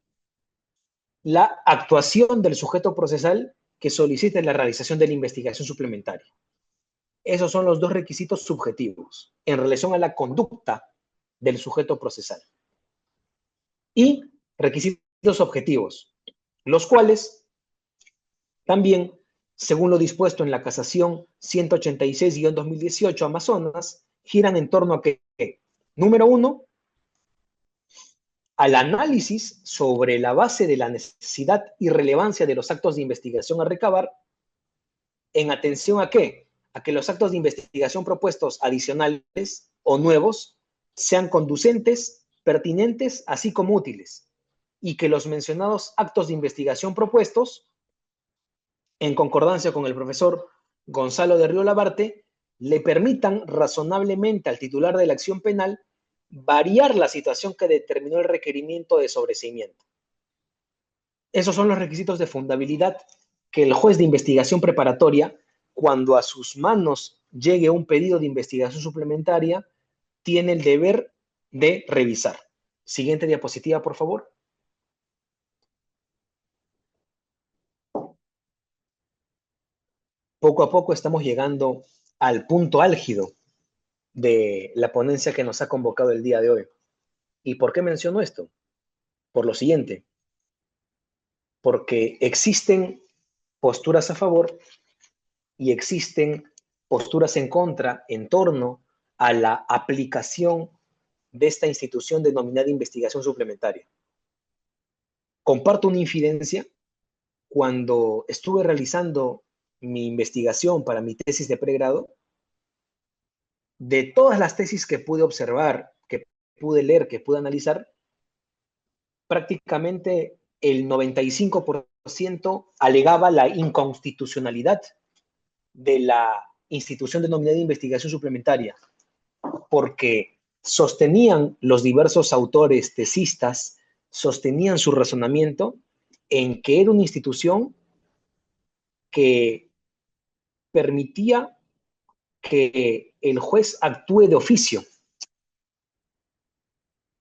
la actuación del sujeto procesal que solicite la realización de la investigación suplementaria. Esos son los dos requisitos subjetivos en relación a la conducta del sujeto procesal. Y requisitos objetivos, los cuales también, según lo dispuesto en la casación 186-2018 Amazonas, giran en torno a que, número uno, al análisis sobre la base de la necesidad y relevancia de los actos de investigación a recabar, en atención a qué? A que los actos de investigación propuestos adicionales o nuevos sean conducentes, pertinentes, así como útiles, y que los mencionados actos de investigación propuestos, en concordancia con el profesor Gonzalo de Río Labarte, le permitan razonablemente al titular de la acción penal variar la situación que determinó el requerimiento de sobreseimiento. Esos son los requisitos de fundabilidad que el juez de investigación preparatoria, cuando a sus manos llegue un pedido de investigación suplementaria, tiene el deber de revisar. Siguiente diapositiva, por favor. Poco a poco estamos llegando al punto álgido de la ponencia que nos ha convocado el día de hoy. ¿Y por qué menciono esto? Por lo siguiente, porque existen posturas a favor y existen posturas en contra en torno a la aplicación de esta institución denominada investigación suplementaria. Comparto una infidencia. Cuando estuve realizando mi investigación para mi tesis de pregrado, de todas las tesis que pude observar, que pude leer, que pude analizar, prácticamente el 95% alegaba la inconstitucionalidad de la institución denominada investigación suplementaria, porque sostenían los diversos autores tesistas, sostenían su razonamiento en que era una institución que permitía que el juez actúe de oficio,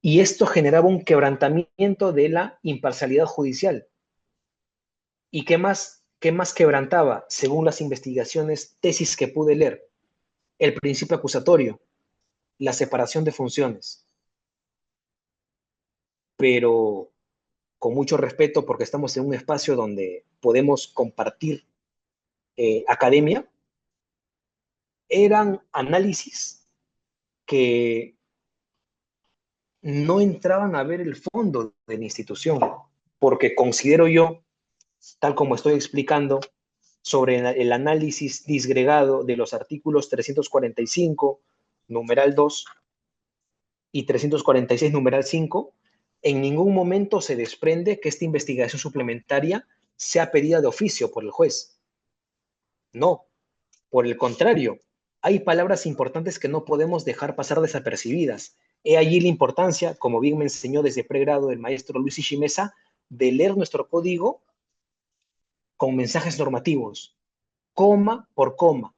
y esto generaba un quebrantamiento de la imparcialidad judicial. ¿Y qué más quebrantaba, según las investigaciones, tesis que pude leer? El principio acusatorio, la separación de funciones. Pero con mucho respeto, porque estamos en un espacio donde podemos compartir academia, eran análisis que no entraban a ver el fondo de la institución, porque considero yo, tal como estoy explicando, sobre el análisis disgregado de los artículos 345, numeral 2, y 346, numeral 5, en ningún momento se desprende que esta investigación suplementaria sea pedida de oficio por el juez. No, por el contrario, hay palabras importantes que no podemos dejar pasar desapercibidas. He allí la importancia, como bien me enseñó desde pregrado el maestro Luis Ishimeza, de leer nuestro código con mensajes normativos, coma por coma,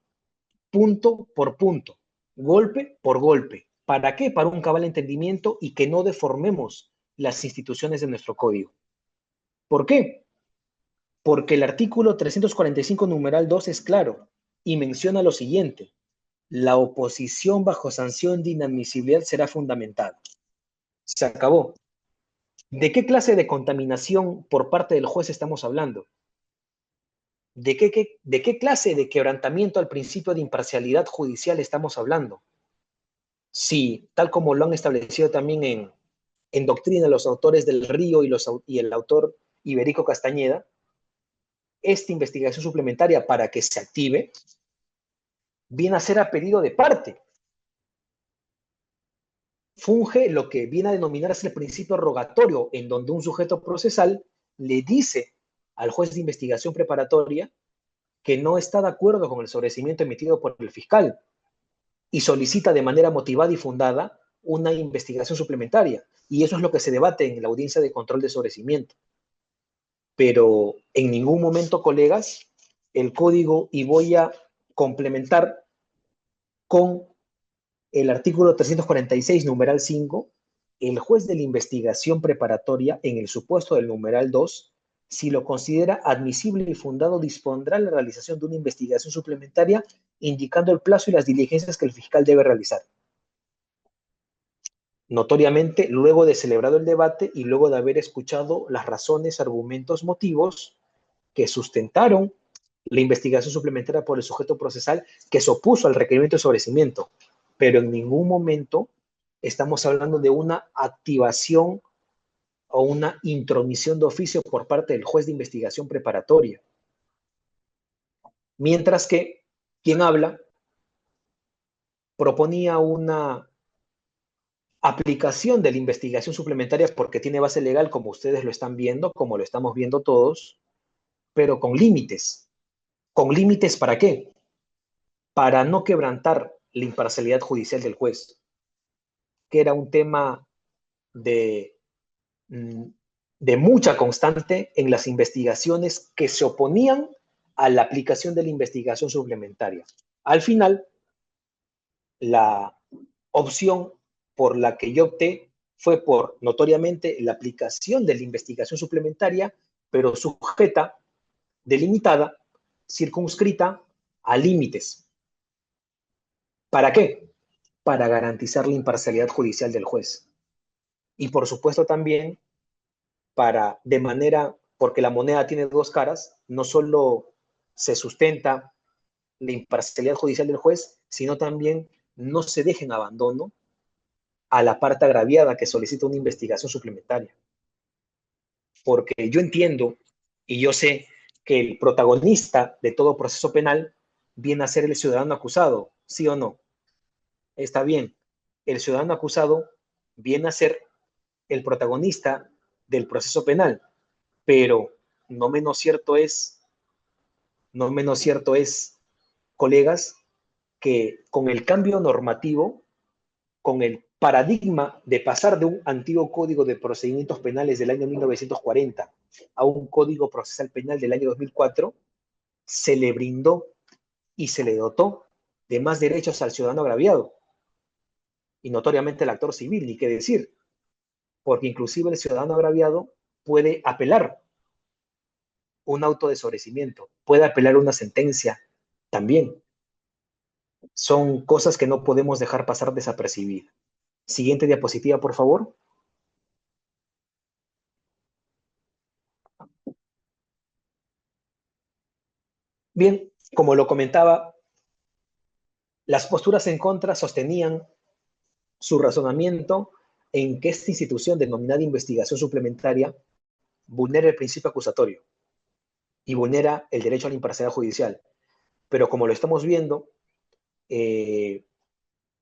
punto por punto, golpe por golpe. ¿Para qué? Para un cabal entendimiento y que no deformemos las instituciones de nuestro código. ¿Por qué? Porque el artículo 345, numeral 2 es claro y menciona lo siguiente: la oposición bajo sanción de inadmisibilidad será fundamentada. Se acabó. ¿De qué clase de contaminación por parte del juez estamos hablando? ¿De qué clase de quebrantamiento al principio de imparcialidad judicial estamos hablando? Si, tal como lo han establecido también en doctrina los autores del Río y el autor Iberico Castañeda, esta investigación suplementaria, para que se active, viene a ser a pedido de parte. Funge lo que viene a denominarse el principio rogatorio, en donde un sujeto procesal le dice al juez de investigación preparatoria que no está de acuerdo con el sobreseimiento emitido por el fiscal y solicita de manera motivada y fundada una investigación suplementaria. Y eso es lo que se debate en la audiencia de control de sobreseimiento. Pero en ningún momento, colegas, el código, y voy a complementar con el artículo 346, numeral 5, el juez de la investigación preparatoria, en el supuesto del numeral 2, si lo considera admisible y fundado, dispondrá la realización de una investigación suplementaria, indicando el plazo y las diligencias que el fiscal debe realizar. Notoriamente, luego de celebrado el debate y luego de haber escuchado las razones, argumentos, motivos que sustentaron la investigación suplementaria por el sujeto procesal que se opuso al requerimiento de sobreseimiento, pero en ningún momento estamos hablando de una activación o una intromisión de oficio por parte del juez de investigación preparatoria. Mientras que quien habla proponía una aplicación de la investigación suplementaria porque tiene base legal, como ustedes lo están viendo, como lo estamos viendo todos, pero con límites. ¿Con límites para qué? Para no quebrantar la imparcialidad judicial del juez, que era un tema de, de mucha constante en las investigaciones que se oponían a la aplicación de la investigación suplementaria. Al final, la opción por la que yo opté fue por, notoriamente, la aplicación de la investigación suplementaria, pero sujeta, delimitada, circunscrita a límites. ¿Para qué? Para garantizar la imparcialidad judicial del juez. Y por supuesto también para, de manera, porque la moneda tiene dos caras, no solo se sustenta la imparcialidad judicial del juez, sino también no se deje en abandono a la parte agraviada que solicita una investigación suplementaria. Porque yo entiendo y yo sé que el protagonista de todo proceso penal viene a ser el ciudadano acusado, ¿sí o no? Está bien, el ciudadano acusado viene a ser el protagonista del proceso penal, pero no menos cierto es, no menos cierto es, colegas, que con el cambio normativo, con el paradigma de pasar de un antiguo código de procedimientos penales del año 1940 a un código procesal penal del año 2004, se le brindó y se le dotó de más derechos al ciudadano agraviado y notoriamente al actor civil, ni qué decir, porque inclusive el ciudadano agraviado puede apelar un auto de sobrecimiento, puede apelar una sentencia también. Son cosas que no podemos dejar pasar desapercibidas. Siguiente diapositiva, por favor. Bien, como lo comentaba, las posturas en contra sostenían su razonamiento en que esta institución denominada investigación suplementaria vulnera el principio acusatorio y vulnera el derecho a la imparcialidad judicial. Pero como lo estamos viendo, eh,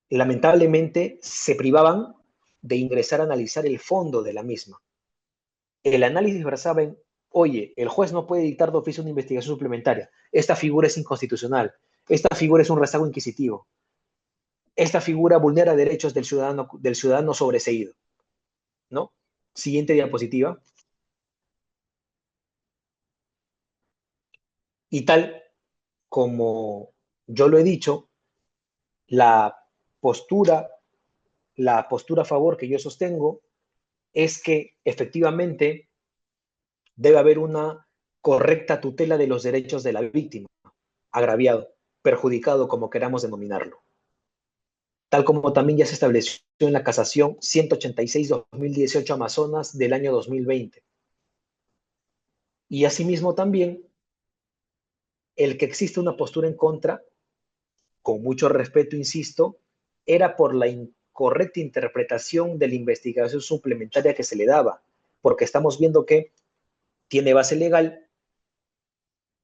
lamentablemente se privaban de ingresar a analizar el fondo de la misma. El análisis versaba en, oye, el juez no puede dictar de oficio una investigación suplementaria, esta figura es inconstitucional, esta figura es un rezago inquisitivo, esta figura vulnera derechos del ciudadano sobreseído, ¿no? Siguiente diapositiva. Y tal como yo lo he dicho, la postura, la postura a favor que yo sostengo es que efectivamente debe haber una correcta tutela de los derechos de la víctima, agraviado, perjudicado, como queramos denominarlo, tal como también ya se estableció en la casación 186-2018 Amazonas del año 2020. Y asimismo también el que existe una postura en contra, con mucho respeto, insisto, era por la incorrecta interpretación de la investigación suplementaria que se le daba, porque estamos viendo que tiene base legal,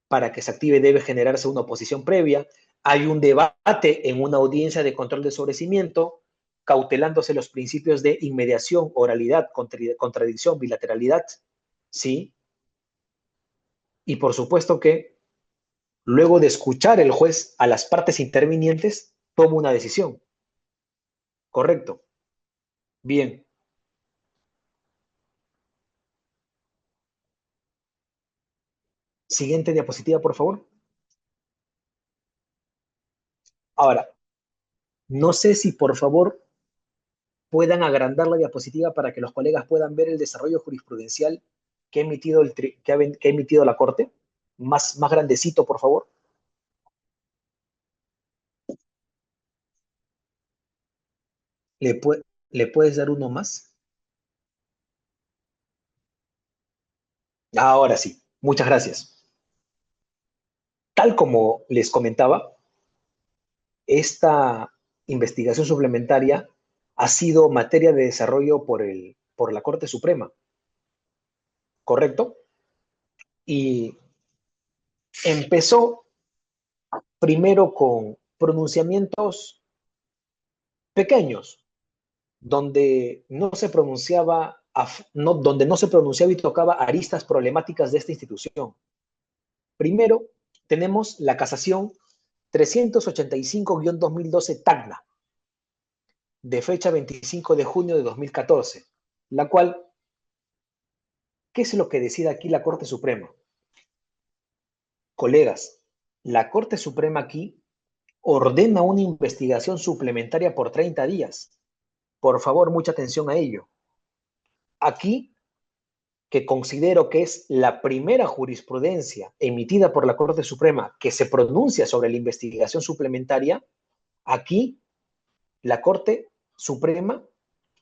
para que se active debe generarse una oposición previa, hay un debate en una audiencia de control de sobrecimiento, cautelándose los principios de inmediación, oralidad, contradicción, bilateralidad, ¿sí? Y por supuesto que luego de escuchar el juez a las partes intervinientes, toma una decisión. Correcto. Bien. Siguiente diapositiva, por favor. Ahora, no sé si por favor puedan agrandar la diapositiva para que los colegas puedan ver el desarrollo jurisprudencial que ha emitido, que ha emitido la Corte. Más grandecito, por favor. ¿Le, ¿Le puedes dar uno más? Ahora sí. Muchas gracias. Tal como les comentaba, esta investigación suplementaria ha sido materia de desarrollo por la Corte Suprema, ¿correcto? Y empezó primero con pronunciamientos pequeños, donde no se pronunciaba, donde no se pronunciaba y tocaba aristas problemáticas de esta institución. Primero, tenemos la casación 385-2012 Tacna, de fecha 25 de junio de 2014, la cual, ¿qué es lo que decide aquí la Corte Suprema? Colegas, la Corte Suprema aquí ordena una investigación suplementaria por 30 días. Por favor, mucha atención a ello. Aquí, que considero que es la primera jurisprudencia emitida por la Corte Suprema que se pronuncia sobre la investigación suplementaria, aquí la Corte Suprema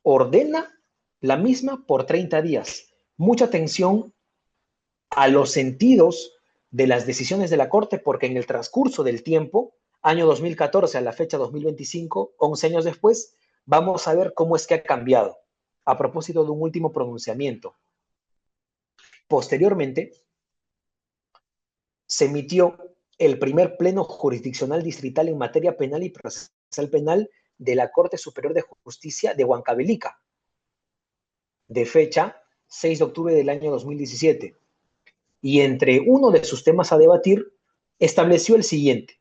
ordena la misma por 30 días. Mucha atención a los sentidos de las decisiones de la Corte, porque en el transcurso del tiempo, año 2014 a la fecha 2025, 11 años después, vamos a ver cómo es que ha cambiado, a propósito de un último pronunciamiento. Posteriormente, se emitió el primer pleno jurisdiccional distrital en materia penal y procesal penal de la Corte Superior de Justicia de Huancavelica, de fecha 6 de octubre del año 2017. y entre uno de sus temas a debatir, estableció el siguiente.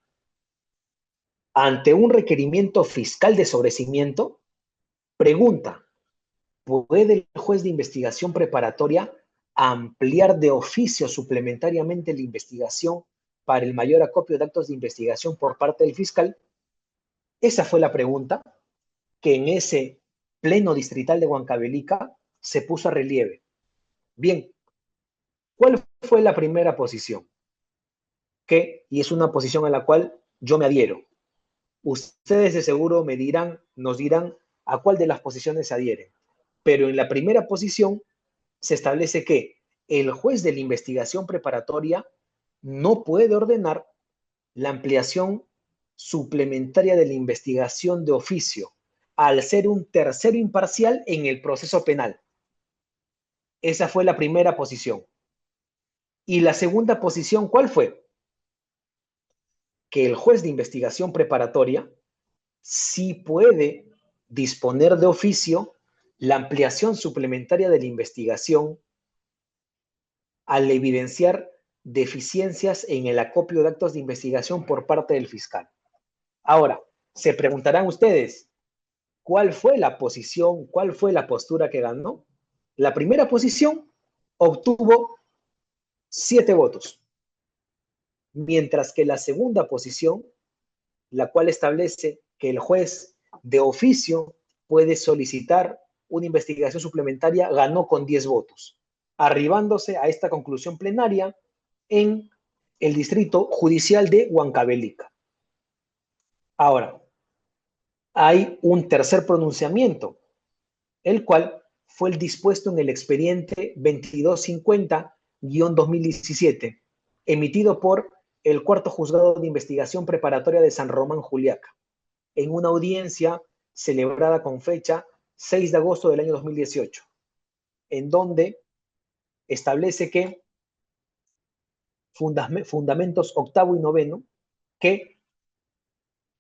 Ante un requerimiento fiscal de sobreseimiento, pregunta, ¿puede el juez de investigación preparatoria ampliar de oficio suplementariamente la investigación para el mayor acopio de actos de investigación por parte del fiscal? Esa fue la pregunta que en ese pleno distrital de Huancavelica se puso a relieve. Bien, ¿cuál fue la primera posición? Y es una posición a la cual yo me adhiero. Ustedes de seguro nos dirán a cuál de las posiciones se adhieren. Pero en la primera posición se establece que el juez de la investigación preparatoria no puede ordenar la ampliación suplementaria de la investigación de oficio al ser un tercero imparcial en el proceso penal. Esa fue la primera posición. Y la segunda posición, ¿cuál fue? Que el juez de investigación preparatoria sí puede disponer de oficio la ampliación suplementaria de la investigación al evidenciar deficiencias en el acopio de actos de investigación por parte del fiscal. Ahora, se preguntarán ustedes, ¿cuál fue la posición, cuál fue la postura que ganó? La primera posición obtuvo 7 votos, mientras que la segunda posición, la cual establece que el juez de oficio puede solicitar una investigación suplementaria, ganó con 10 votos, arribándose a esta conclusión plenaria en el distrito judicial de Huancavelica. Ahora, hay un tercer pronunciamiento, el cual fue el dispuesto en el expediente 2250-2017, emitido por el Cuarto Juzgado de Investigación Preparatoria de San Román, Juliaca, en una audiencia celebrada con fecha 6 de agosto del año 2018, en donde establece que fundamentos octavo y noveno, que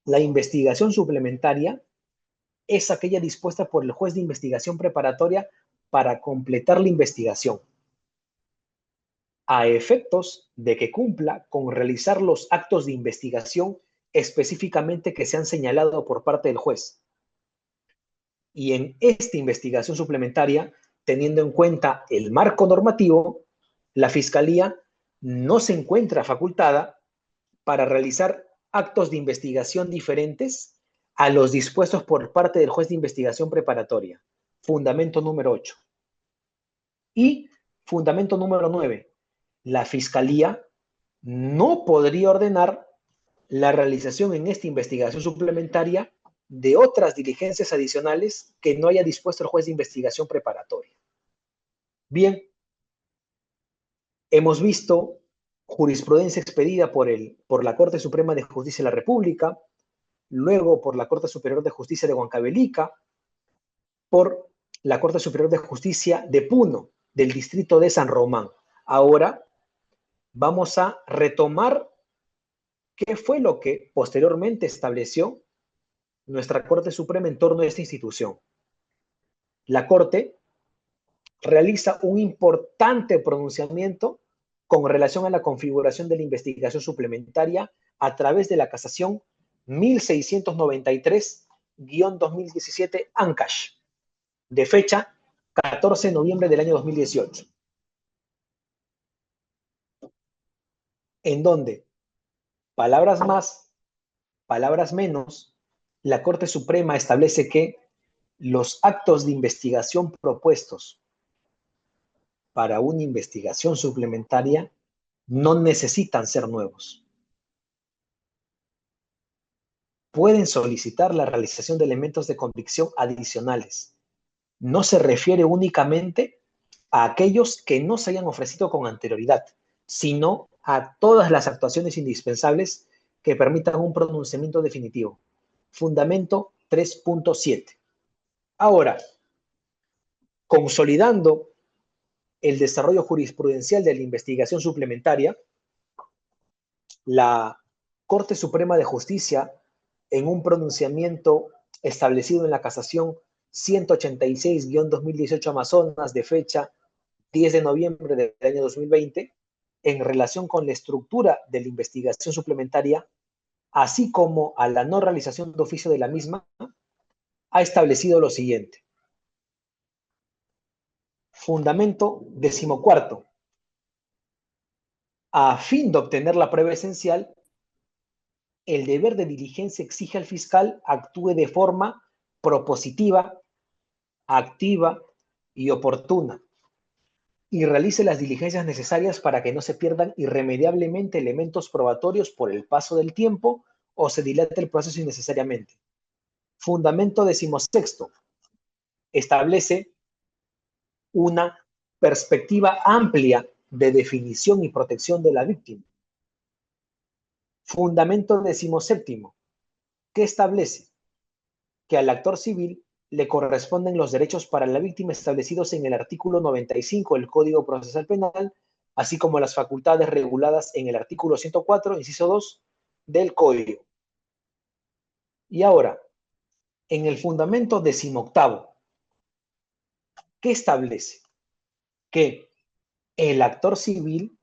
la investigación suplementaria es aquella dispuesta por el juez de investigación preparatoria para completar la investigación, a efectos de que cumpla con realizar los actos de investigación específicamente que se han señalado por parte del juez. Y en esta investigación suplementaria, teniendo en cuenta el marco normativo, la Fiscalía no se encuentra facultada para realizar actos de investigación diferentes a los dispuestos por parte del juez de investigación preparatoria. Fundamento número 8. Y fundamento número 9. La Fiscalía no podría ordenar la realización en esta investigación suplementaria de otras diligencias adicionales que no haya dispuesto el juez de investigación preparatoria. Bien, hemos visto jurisprudencia expedida por la Corte Suprema de Justicia de la República, luego por la Corte Superior de Justicia de Huancavelica, por la Corte Superior de Justicia de Puno, del distrito de San Román. Ahora vamos a retomar qué fue lo que posteriormente estableció nuestra Corte Suprema en torno a esta institución. La Corte realiza un importante pronunciamiento con relación a la configuración de la investigación suplementaria a través de la casación 1693-2017 ANCASH, de fecha 14 de noviembre del año 2018, en donde, palabras más, palabras menos, la Corte Suprema establece que los actos de investigación propuestos para una investigación suplementaria no necesitan ser nuevos. Pueden solicitar la realización de elementos de convicción adicionales. No se refiere únicamente a aquellos que no se hayan ofrecido con anterioridad, sino a todas las actuaciones indispensables que permitan un pronunciamiento definitivo. Fundamento 3.7. Ahora, consolidando el desarrollo jurisprudencial de la investigación suplementaria, la Corte Suprema de Justicia, en un pronunciamiento establecido en la casación 186-2018 Amazonas, de fecha 10 de noviembre del año 2020, en relación con la estructura de la investigación suplementaria, así como a la no realización de oficio de la misma, ha establecido lo siguiente. Fundamento 14. A fin de obtener la prueba esencial, el deber de diligencia exige al fiscal actúe de forma propositiva, activa y oportuna, y realice las diligencias necesarias para que no se pierdan irremediablemente elementos probatorios por el paso del tiempo o se dilate el proceso innecesariamente. Fundamento 16. Establece una perspectiva amplia de definición y protección de la víctima. Fundamento 17. ¿Qué establece? Que al actor civil le corresponden los derechos para la víctima establecidos en el artículo 95 del Código Procesal Penal, así como las facultades reguladas en el artículo 104, inciso 2 del Código. Y ahora, en el fundamento 18, ¿qué establece? Que el actor civil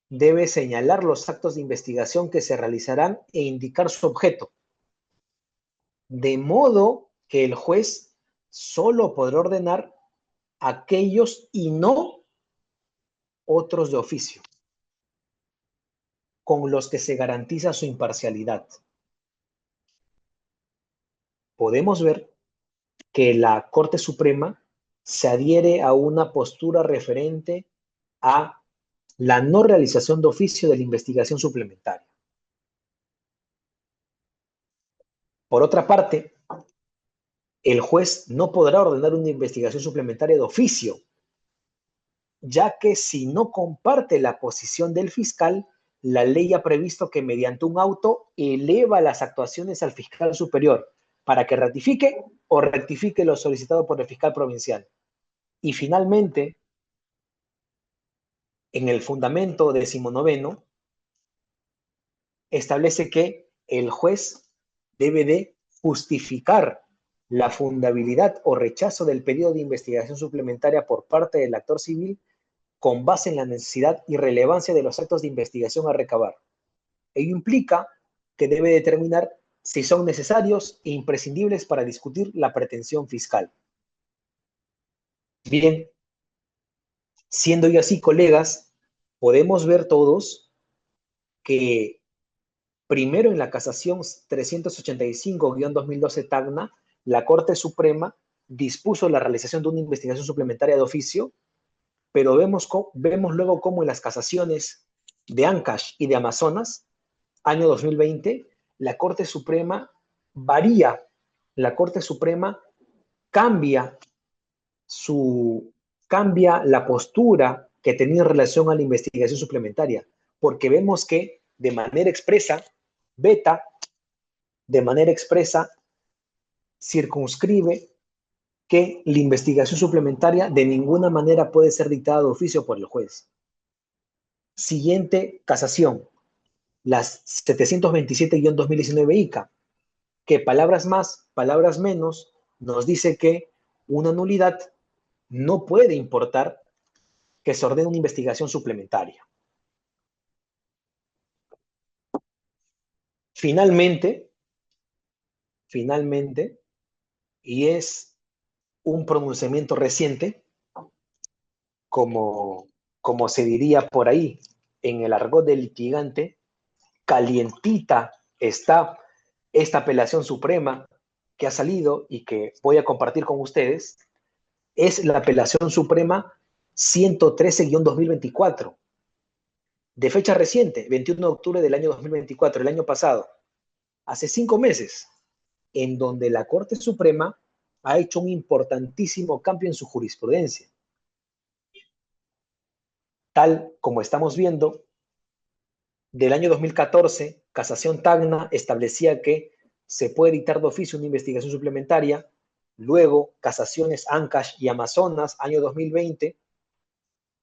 debe señalar los actos de investigación que se realizarán e indicar su objeto, de modo que el juez solo podrá ordenar aquellos y no otros de oficio, con los que se garantiza su imparcialidad. Podemos ver que la Corte Suprema se adhiere a una postura referente a la no realización de oficio de la investigación suplementaria. Por otra parte, el juez no podrá ordenar una investigación suplementaria de oficio, ya que si no comparte la posición del fiscal, la ley ha previsto que mediante un auto eleva las actuaciones al fiscal superior para que ratifique o rectifique lo solicitado por el fiscal provincial. Y finalmente, en el fundamento 19, establece que el juez debe de justificar la fundabilidad o rechazo del pedido de investigación suplementaria por parte del actor civil con base en la necesidad y relevancia de los actos de investigación a recabar. Ello implica que debe determinar si son necesarios e imprescindibles para discutir la pretensión fiscal. Bien, siendo ya así, colegas, podemos ver todos que primero en la casación 385-2012 Tacna, la Corte Suprema dispuso la realización de una investigación suplementaria de oficio, pero vemos luego cómo en las casaciones de Ancash y de Amazonas, año 2020, la Corte Suprema varía, la Corte Suprema cambia la postura que tenía en relación a la investigación suplementaria, porque vemos que de manera expresa, veta, de manera expresa, circunscribe que la investigación suplementaria de ninguna manera puede ser dictada de oficio por el juez. Siguiente casación, las 727-2019 ICA, que palabras más, palabras menos, nos dice que una nulidad no puede importar que se ordene una investigación suplementaria. Finalmente, y es un pronunciamiento reciente, como se diría por ahí en el argot del litigante, calientita está esta apelación suprema que ha salido y que voy a compartir con ustedes, es la apelación suprema 113-2024, de fecha reciente, 21 de octubre del año 2024, el año pasado, hace 5 meses, en donde la Corte Suprema ha hecho un importantísimo cambio en su jurisprudencia. Tal como estamos viendo, del año 2014, Casación Tacna establecía que se puede dictar de oficio una investigación suplementaria. Luego, Casaciones Ancash y Amazonas, año 2020,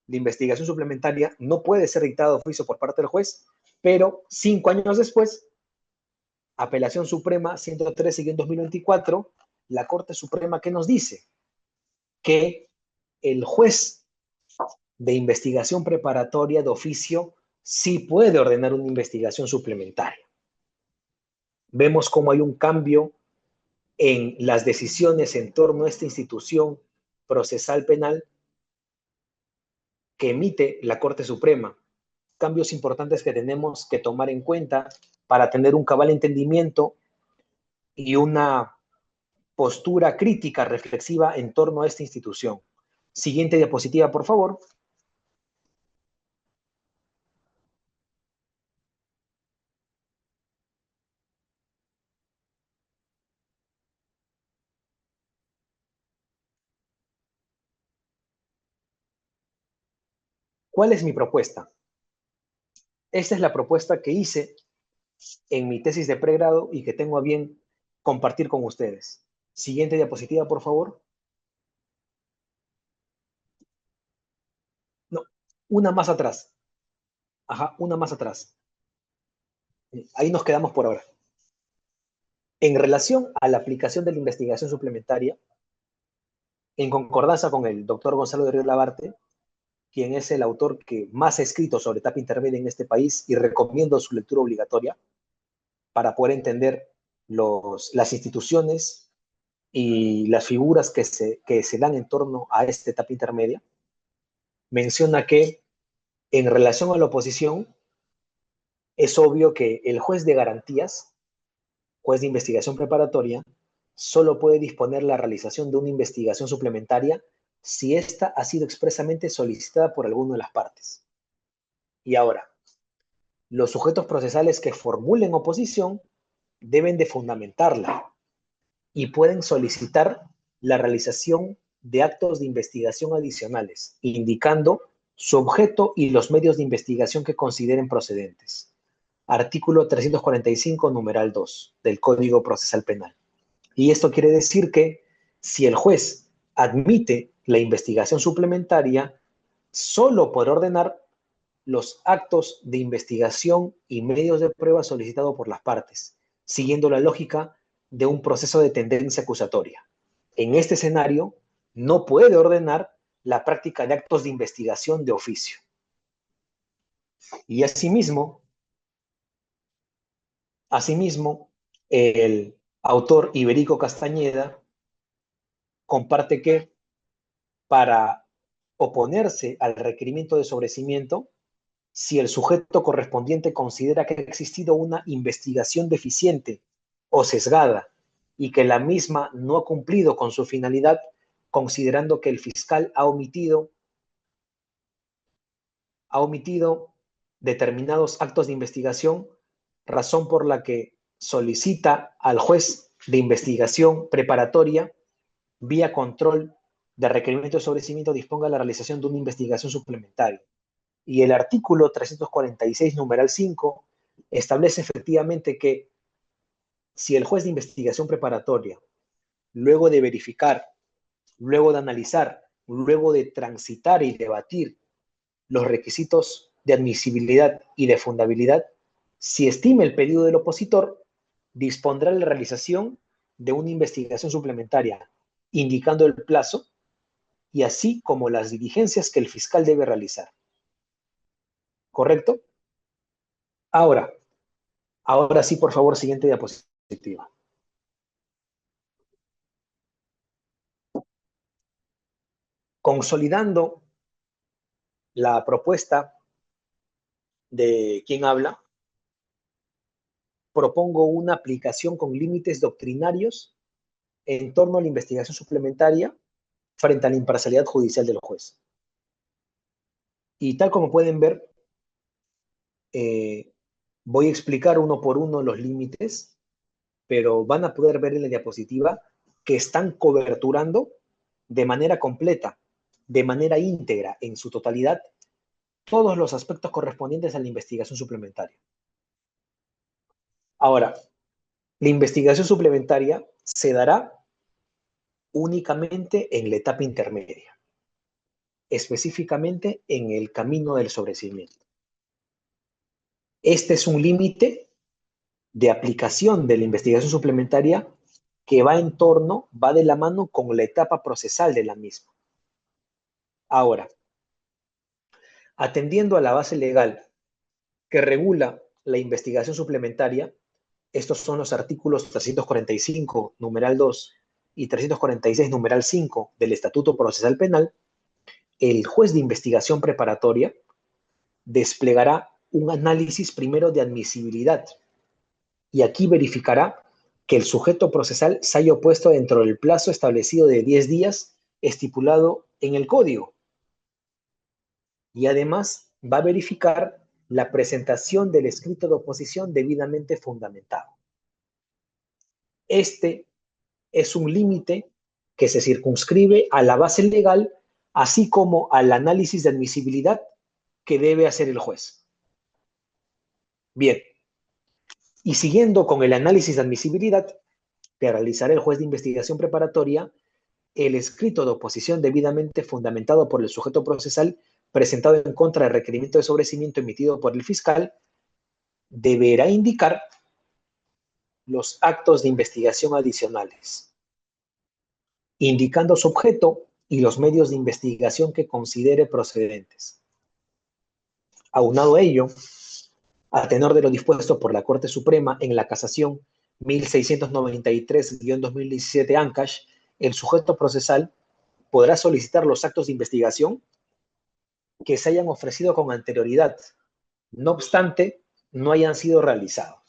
la investigación suplementaria no puede ser dictada de oficio por parte del juez, pero 5 años después, Apelación Suprema 113-2024, la Corte Suprema, ¿qué nos dice? Que el juez de investigación preparatoria de oficio sí puede ordenar una investigación suplementaria. Vemos cómo hay un cambio en las decisiones en torno a esta institución procesal penal que emite la Corte Suprema. Cambios importantes que tenemos que tomar en cuenta para tener un cabal entendimiento y una postura crítica, reflexiva en torno a esta institución. Siguiente diapositiva, por favor. ¿Cuál es mi propuesta? Esta es la propuesta que hice en mi tesis de pregrado y que tengo a bien compartir con ustedes. Siguiente diapositiva, por favor. No, una más atrás. Ajá, una más atrás. Ahí nos quedamos por ahora. En relación a la aplicación de la investigación suplementaria, en concordancia con el doctor Gonzalo de Río Labarte, quien es el autor que más ha escrito sobre etapa intermedia en este país y recomiendo su lectura obligatoria para poder entender las instituciones y las figuras que se dan en torno a esta etapa intermedia, menciona que en relación a la oposición es obvio que el juez de garantías, juez de investigación preparatoria, solo puede disponer la realización de una investigación suplementaria si ésta ha sido expresamente solicitada por alguna de las partes. Y ahora, los sujetos procesales que formulen oposición deben de fundamentarla y pueden solicitar la realización de actos de investigación adicionales, indicando su objeto y los medios de investigación que consideren procedentes. Artículo 345, numeral 2 del Código Procesal Penal. Y esto quiere decir que si el juez admite la investigación suplementaria, solo podrá ordenar los actos de investigación y medios de prueba solicitados por las partes, siguiendo la lógica de un proceso de tendencia acusatoria. En este escenario, no puede ordenar la práctica de actos de investigación de oficio. Y asimismo, el autor Iberico Castañeda comparte que para oponerse al requerimiento de sobreseimiento, si el sujeto correspondiente considera que ha existido una investigación deficiente o sesgada y que la misma no ha cumplido con su finalidad, considerando que el fiscal ha omitido determinados actos de investigación, razón por la que solicita al juez de investigación preparatoria, vía control de requerimiento de sobreseimiento, disponga la realización de una investigación suplementaria. Y el artículo 346, numeral 5, establece efectivamente que si el juez de investigación preparatoria, luego de verificar, luego de analizar, luego de transitar y debatir los requisitos de admisibilidad y de fundabilidad, si estima el pedido del opositor, dispondrá la realización de una investigación suplementaria, indicando el plazo y así como las diligencias que el fiscal debe realizar. ¿Correcto? Ahora sí, por favor, siguiente diapositiva. Consolidando la propuesta de quien habla, propongo una aplicación con límites doctrinarios en torno a la investigación suplementaria frente a la imparcialidad judicial del juez. Y tal como pueden ver, voy a explicar uno por uno los límites, pero van a poder ver en la diapositiva que están coberturando de manera completa, de manera íntegra, en su totalidad, todos los aspectos correspondientes a la investigación suplementaria. Ahora, la investigación suplementaria se dará únicamente en la etapa intermedia, específicamente en el camino del sobreseimiento. Este es un límite de aplicación de la investigación suplementaria que va de la mano con la etapa procesal de la misma. Ahora, Atendiendo a la base legal que regula la investigación suplementaria, estos son los artículos 345, numeral 2, y 346, numeral 5 del Estatuto Procesal Penal, el juez de investigación preparatoria desplegará un análisis primero de admisibilidad y aquí verificará que el sujeto procesal se haya opuesto dentro del plazo establecido de 10 días estipulado en el código. Y además va a verificar la presentación del escrito de oposición debidamente fundamentado. Este es un límite que se circunscribe a la base legal, así como al análisis de admisibilidad que debe hacer el juez. Bien, y siguiendo con el análisis de admisibilidad que realizará el juez de investigación preparatoria, el escrito de oposición debidamente fundamentado por el sujeto procesal presentado en contra del requerimiento de sobreseimiento emitido por el fiscal deberá indicar los actos de investigación adicionales, indicando su objeto y los medios de investigación que considere procedentes. Aunado a ello, a tenor de lo dispuesto por la Corte Suprema en la casación 1693-2017 ANCASH, el sujeto procesal podrá solicitar los actos de investigación que se hayan ofrecido con anterioridad, no obstante, no hayan sido realizados,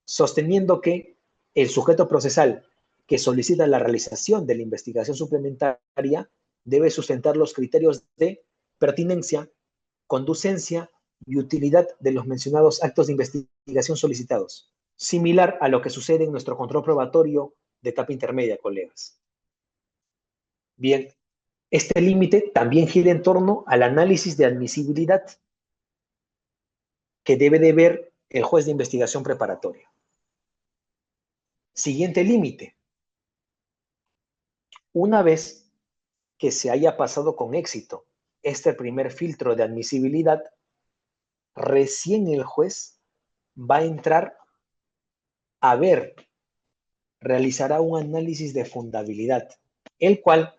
sosteniendo que el sujeto procesal que solicita la realización de la investigación suplementaria debe sustentar los criterios de pertinencia, conducencia y utilidad de los mencionados actos de investigación solicitados, similar a lo que sucede en nuestro control probatorio de etapa intermedia, colegas. Bien, este límite también gira en torno al análisis de admisibilidad que debe de ver el juez de investigación preparatoria. Siguiente límite. Una vez que se haya pasado con éxito este primer filtro de admisibilidad, recién el juez va a entrar a ver, realizará un análisis de fundabilidad, el cual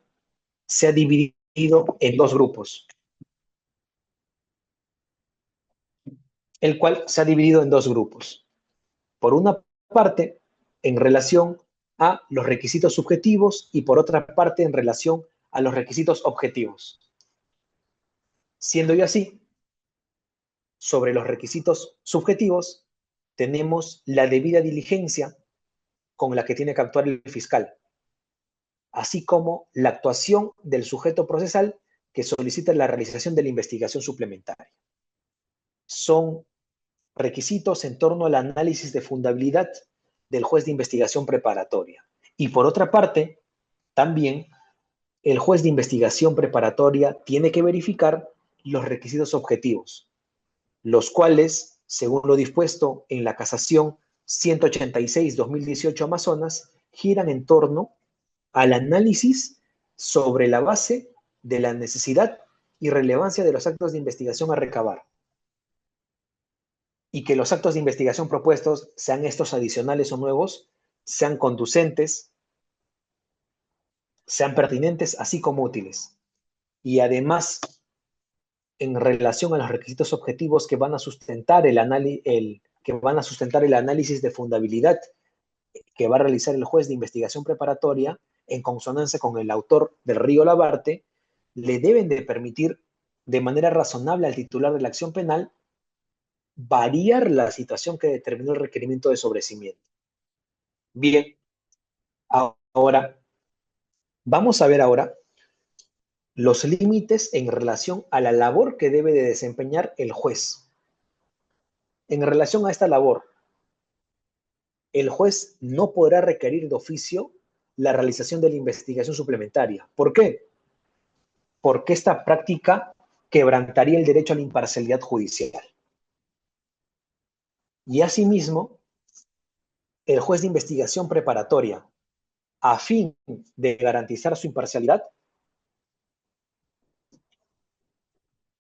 se ha dividido en dos grupos. Por una parte, en relación a los requisitos subjetivos y por otra parte, en relación a los requisitos objetivos. Siendo ya así, sobre los requisitos subjetivos, tenemos la debida diligencia con la que tiene que actuar el fiscal, así como la actuación del sujeto procesal que solicita la realización de la investigación suplementaria. Son requisitos en torno al análisis de fundabilidad del juez de investigación preparatoria. Y por otra parte, también el juez de investigación preparatoria tiene que verificar los requisitos objetivos, los cuales, según lo dispuesto en la casación 186-2018 Amazonas, giran en torno al análisis sobre la base de la necesidad y relevancia de los actos de investigación a recabar, y que los actos de investigación propuestos, sean estos adicionales o nuevos, sean conducentes, sean pertinentes, así como útiles. Y además, en relación a los requisitos objetivos que van a sustentar el análisis de fundabilidad que va a realizar el juez de investigación preparatoria, en consonancia con el autor del Río Labarte, le deben de permitir de manera razonable al titular de la acción penal variar la situación que determinó el requerimiento de sobreseimiento. Bien, ahora, vamos a ver ahora los límites en relación a la labor que debe de desempeñar el juez. En relación a esta labor, el juez no podrá requerir de oficio la realización de la investigación suplementaria. ¿Por qué? Porque esta práctica quebrantaría el derecho a la imparcialidad judicial. Y asimismo, el juez de investigación preparatoria, a fin de garantizar su imparcialidad,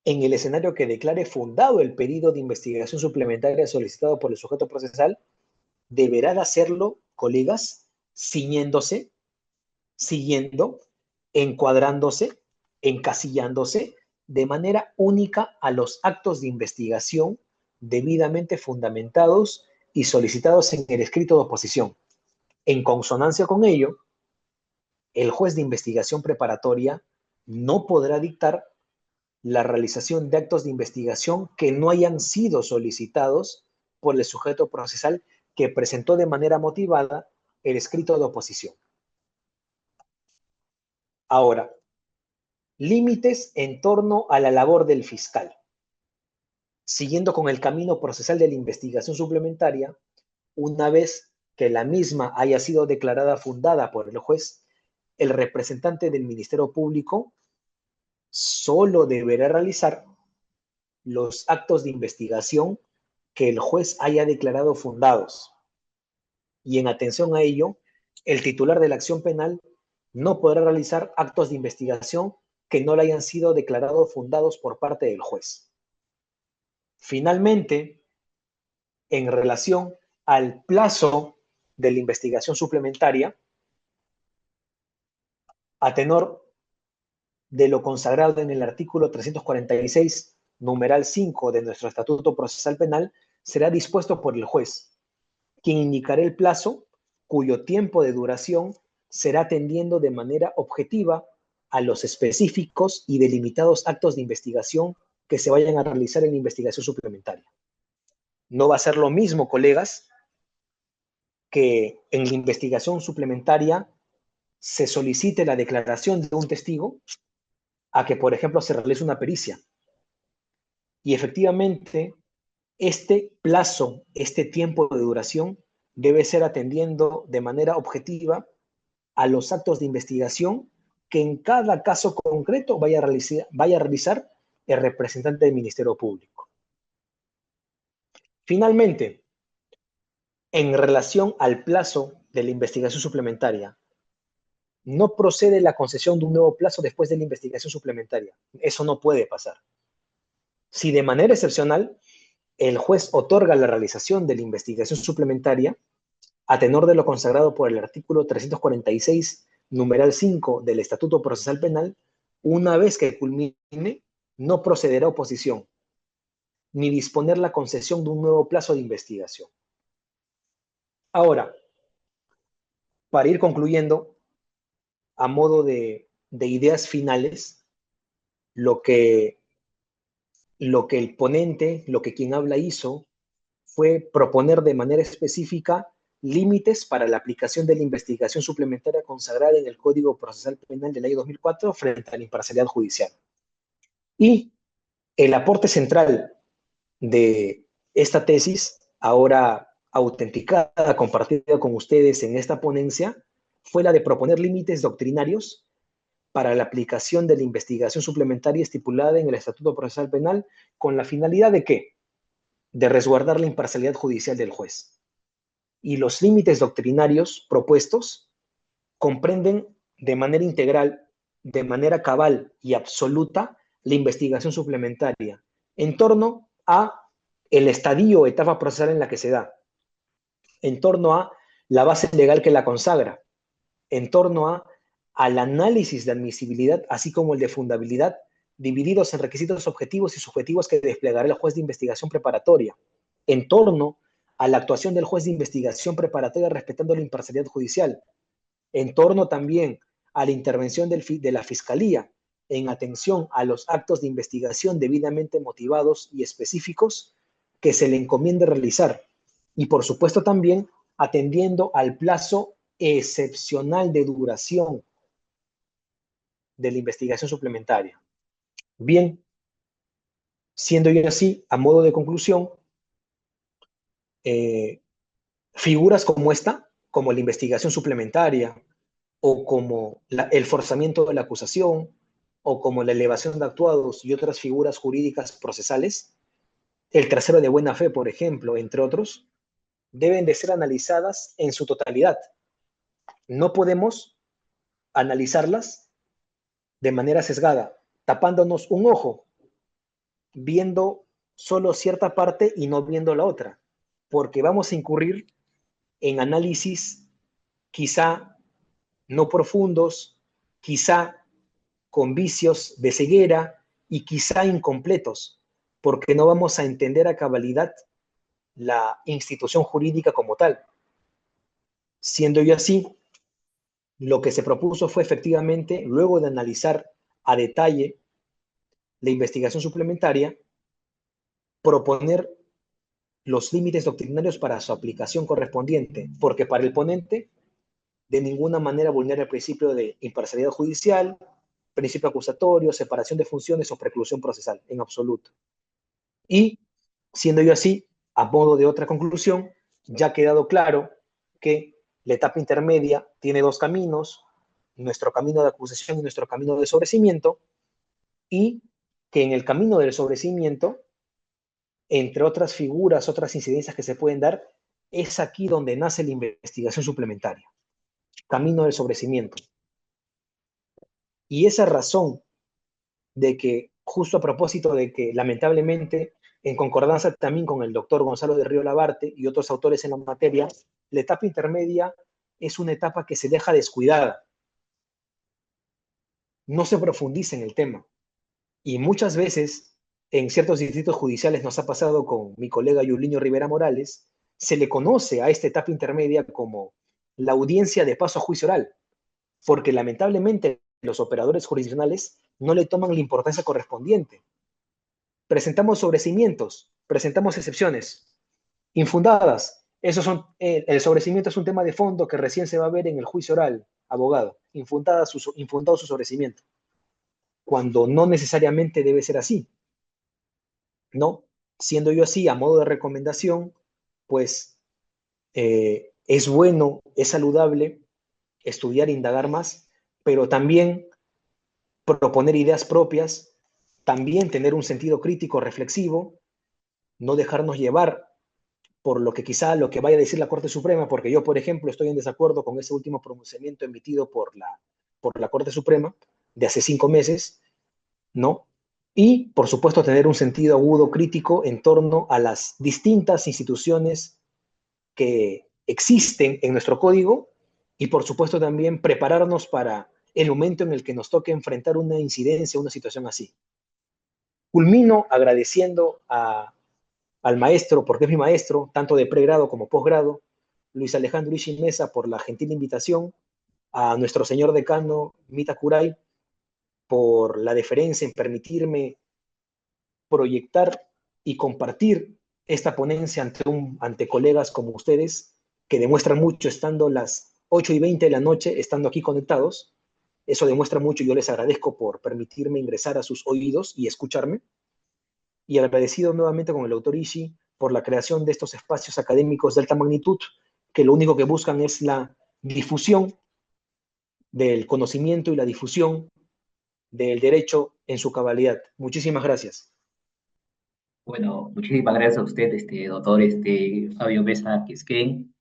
en el escenario que declare fundado el pedido de investigación suplementaria solicitado por el sujeto procesal, deberá de hacerlo, colegas, siguiendo, encuadrándose, encasillándose de manera única a los actos de investigación debidamente fundamentados y solicitados en el escrito de oposición. En consonancia con ello, el juez de investigación preparatoria no podrá dictar la realización de actos de investigación que no hayan sido solicitados por el sujeto procesal que presentó de manera motivada el escrito de oposición. Ahora, límites en torno a la labor del fiscal. Siguiendo con el camino procesal de la investigación suplementaria, una vez que la misma haya sido declarada fundada por el juez, el representante del Ministerio Público solo deberá realizar los actos de investigación que el juez haya declarado fundados. Y en atención a ello, el titular de la acción penal no podrá realizar actos de investigación que no le hayan sido declarados fundados por parte del juez. Finalmente, en relación al plazo de la investigación suplementaria, a tenor de lo consagrado en el artículo 346, numeral 5 de nuestro Estatuto Procesal Penal, será dispuesto por el juez, quien indicará el plazo cuyo tiempo de duración será atendiendo de manera objetiva a los específicos y delimitados actos de investigación que se vayan a realizar en la investigación suplementaria. No va a ser lo mismo, colegas, que en la investigación suplementaria se solicite la declaración de un testigo a que, por ejemplo, se realice una pericia. Y efectivamente, este plazo, este tiempo de duración, debe ser atendiendo de manera objetiva a los actos de investigación que en cada caso concreto vaya a realizar el representante del Ministerio Público. Finalmente, en relación al plazo de la investigación suplementaria, no procede la concesión de un nuevo plazo después de la investigación suplementaria. Eso no puede pasar. Si de manera excepcional el juez otorga la realización de la investigación suplementaria, a tenor de lo consagrado por el artículo 346, numeral 5 del Estatuto Procesal Penal, una vez que culmine, no procederá oposición, ni disponer la concesión de un nuevo plazo de investigación. Ahora, para ir concluyendo, a modo de ideas finales, lo que el ponente, lo que quien habla hizo, fue proponer de manera específica límites para la aplicación de la investigación suplementaria consagrada en el Código Procesal Penal del año 2004 frente a la imparcialidad judicial. Y el aporte central de esta tesis, ahora autenticada, compartida con ustedes en esta ponencia, fue la de proponer límites doctrinarios para la aplicación de la investigación suplementaria estipulada en el Estatuto Procesal Penal con la finalidad de ¿qué? De resguardar la imparcialidad judicial del juez. Y los límites doctrinarios propuestos comprenden de manera integral, de manera cabal y absoluta la investigación suplementaria en torno a el estadio o etapa procesal en la que se da, en torno a la base legal que la consagra, en torno al análisis de admisibilidad, así como el de fundabilidad, divididos en requisitos objetivos y subjetivos que desplegará el juez de investigación preparatoria, en torno a la actuación del juez de investigación preparatoria respetando la imparcialidad judicial, en torno también a la intervención de la Fiscalía en atención a los actos de investigación debidamente motivados y específicos que se le encomiende realizar. Y por supuesto también atendiendo al plazo excepcional de duración de la investigación suplementaria. Bien, siendo yo así, a modo de conclusión, figuras como esta, como la investigación suplementaria, o como el forzamiento de la acusación, o como la elevación de actuados y otras figuras jurídicas procesales, el tercero de buena fe, por ejemplo, entre otros, deben de ser analizadas en su totalidad. No podemos analizarlas de manera sesgada, tapándonos un ojo, viendo solo cierta parte y no viendo la otra, porque vamos a incurrir en análisis quizá no profundos, quizá con vicios de ceguera, y quizá incompletos, porque no vamos a entender a cabalidad la institución jurídica como tal. Siendo yo así, lo que se propuso fue efectivamente, luego de analizar a detalle la investigación suplementaria, proponer los límites doctrinarios para su aplicación correspondiente, porque para el ponente de ninguna manera vulnera el principio de imparcialidad judicial, principio acusatorio, separación de funciones o preclusión procesal, en absoluto. Y, siendo yo así, a modo de otra conclusión, ya ha quedado claro que la etapa intermedia tiene dos caminos, nuestro camino de acusación y nuestro camino de sobrecimiento, y que en el camino del sobrecimiento, entre otras figuras, otras incidencias que se pueden dar, es aquí donde nace la investigación suplementaria, camino del sobrecimiento. Y esa razón de que, justo a propósito de que lamentablemente, en concordancia también con el doctor Gonzalo de Río Labarte y otros autores en la materia, la etapa intermedia es una etapa que se deja descuidada, no se profundiza en el tema. Y muchas veces, en ciertos distritos judiciales nos ha pasado con mi colega Yuliño Rivera Morales, se le conoce a esta etapa intermedia como la audiencia de paso a juicio oral, porque lamentablemente los operadores jurisdiccionales no le toman la importancia correspondiente. Presentamos sobrecimientos, presentamos excepciones infundadas. El sobrecimiento es un tema de fondo que recién se va a ver en el juicio oral, abogado, infundado su sobrecimiento, cuando no necesariamente debe ser así, ¿no? Siendo yo así, a modo de recomendación, pues es bueno, es saludable estudiar e indagar más, pero también proponer ideas propias, también tener un sentido crítico, reflexivo, no dejarnos llevar por lo que quizá lo que vaya a decir la Corte Suprema, porque yo, por ejemplo, estoy en desacuerdo con ese último pronunciamiento emitido por la Corte Suprema de hace 5 meses, ¿no? Y, por supuesto, tener un sentido agudo crítico en torno a las distintas instituciones que existen en nuestro código y, por supuesto, también prepararnos para el momento en el que nos toque enfrentar una incidencia, una situación así. Culmino agradeciendo al maestro, porque es mi maestro, tanto de pregrado como posgrado, Luis Alejandro Ishi Mesa, por la gentil invitación, a nuestro señor decano, Mita Kuray, por la deferencia en permitirme proyectar y compartir esta ponencia ante colegas como ustedes, que demuestran mucho estando las 8:20 de la noche, estando aquí conectados. Eso demuestra mucho y yo les agradezco por permitirme ingresar a sus oídos y escucharme. Y agradecido nuevamente con el autor Ishii por la creación de estos espacios académicos de alta magnitud, que lo único que buscan es la difusión del conocimiento y la difusión del derecho en su cabalidad. Muchísimas gracias. Bueno, muchísimas gracias a usted, doctor Fabio Mesa Quisquén,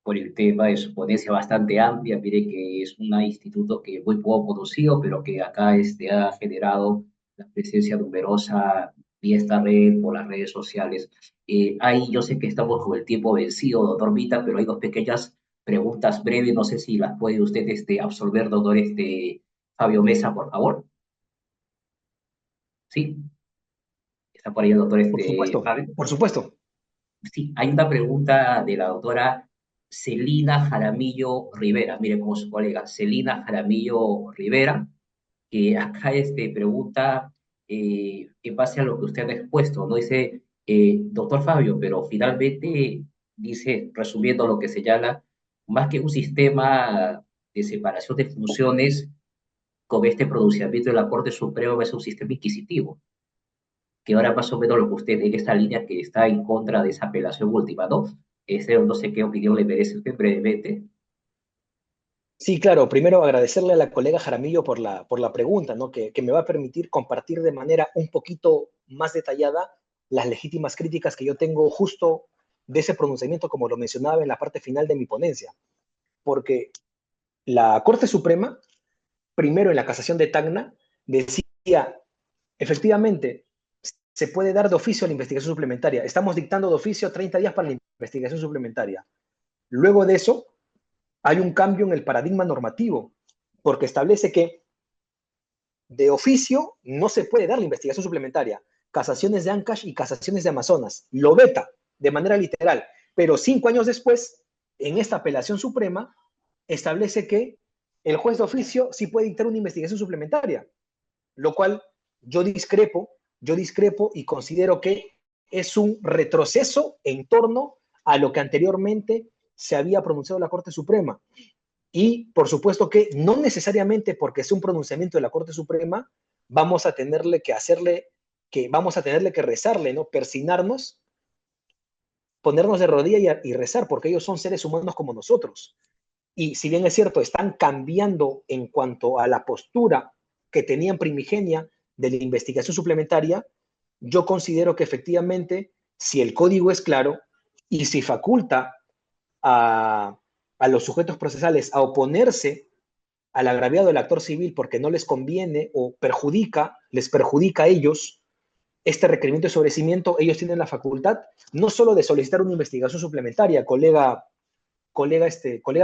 por el tema de su ponencia bastante amplia. Mire que es un instituto que es muy poco conocido, pero que acá ha generado la presencia numerosa vía esta red, por las redes sociales. Ahí yo sé que estamos con el tiempo vencido, doctor Mita, pero hay dos pequeñas preguntas breves. No sé si las puede usted absolver, doctor Fabio Mesa, por favor. Sí, está por ahí el doctor Por supuesto, Fabio. por supuesto. Sí, hay una pregunta de la doctora Celina Jaramillo Rivera, mire como su colega, Celina Jaramillo Rivera, que acá pregunta en base a lo que usted ha expuesto, ¿no? Dice, doctor Fabio, pero finalmente dice, resumiendo lo que señala, más que un sistema de separación de funciones con este pronunciamiento de la Corte Suprema, es un sistema inquisitivo, que ahora más o menos lo que usted en esta línea que está en contra de esa apelación última, ¿no? No sé qué opinión le merece usted brevemente. Sí, claro. Primero agradecerle a la colega Jaramillo por la pregunta, ¿no? Que me va a permitir compartir de manera un poquito más detallada las legítimas críticas que yo tengo justo de ese pronunciamiento, como lo mencionaba en la parte final de mi ponencia. Porque la Corte Suprema, primero en la casación de Tacna, decía, efectivamente, se puede dar de oficio a la investigación suplementaria. Estamos dictando de oficio 30 días para la investigación suplementaria. Luego de eso, hay un cambio en el paradigma normativo, porque establece que de oficio no se puede dar la investigación suplementaria. Casaciones de Ancash y casaciones de Amazonas. Lo veta de manera literal. Pero 5 años después, en esta apelación suprema, establece que el juez de oficio sí puede dictar una investigación suplementaria, lo cual yo discrepo y considero que es un retroceso en torno a lo que anteriormente se había pronunciado la Corte Suprema. Y por supuesto que no necesariamente porque es un pronunciamiento de la Corte Suprema vamos a tenerle que rezarle, ¿no? Persignarnos, ponernos de rodillas y rezar, porque ellos son seres humanos como nosotros. Y si bien es cierto, están cambiando en cuanto a la postura que tenían primigenia de la investigación suplementaria, yo considero que efectivamente, si el código es claro y si faculta a, a los sujetos procesales a oponerse al agraviado del actor civil porque no les conviene o les perjudica a ellos este requerimiento de sobrecimiento, ellos tienen la facultad no solo de solicitar una investigación suplementaria, colega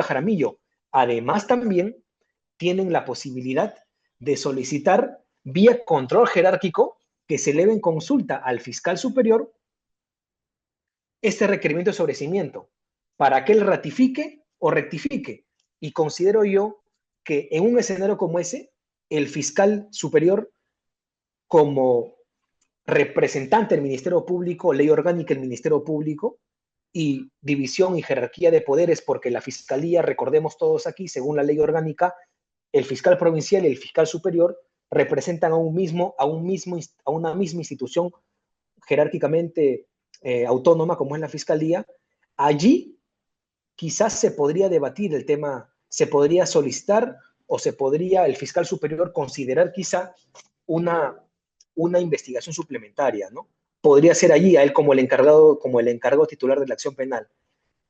Jaramillo, además también tienen la posibilidad de solicitar vía control jerárquico que se eleve en consulta al fiscal superior este requerimiento de sobrecimiento para que él ratifique o rectifique. Y considero yo que en un escenario como ese, el fiscal superior, como representante del Ministerio Público, ley orgánica del Ministerio Público y división y jerarquía de poderes, porque la Fiscalía, recordemos todos aquí, según la ley orgánica, el fiscal provincial y el fiscal superior representan a una misma institución jerárquicamente autónoma, como es la Fiscalía. Allí quizás se podría debatir el tema, se podría solicitar o se podría el fiscal superior considerar quizá una, una investigación suplementaria, ¿no? Podría ser allí a él como el encargado titular de la acción penal,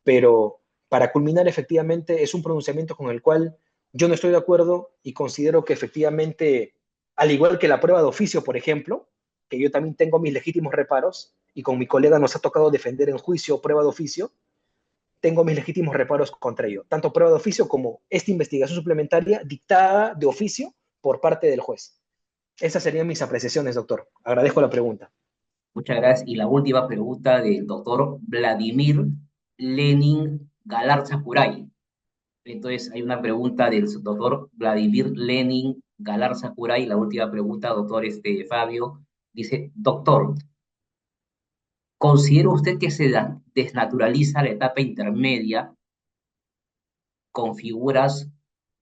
pero para culminar efectivamente es un pronunciamiento con el cual yo no estoy de acuerdo y considero que efectivamente, al igual que la prueba de oficio, por ejemplo, que yo también tengo mis legítimos reparos y con mi colega nos ha tocado defender en juicio prueba de oficio, tengo mis legítimos reparos contra ello, tanto prueba de oficio como esta investigación suplementaria dictada de oficio por parte del juez. Esas serían mis apreciaciones, doctor. Agradezco la pregunta. Muchas gracias. Y la última pregunta del doctor Vladimir Lenin Galarza Curay. Entonces, hay una pregunta del doctor Vladimir Lenin Galarza Curay. La última pregunta, doctor Fabio, dice, doctor, ¿considera usted que se desnaturaliza la etapa intermedia con figuras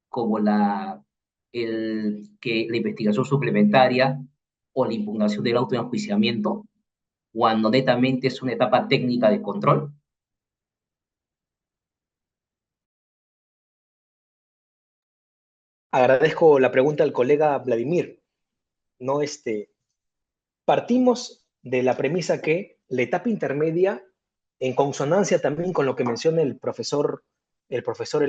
como la investigación suplementaria o la impugnación del autoenjuiciamiento, cuando netamente es una etapa técnica de control? Agradezco la pregunta al colega Vladimir. No, partimos de la premisa que la etapa intermedia, en consonancia también con lo que menciona el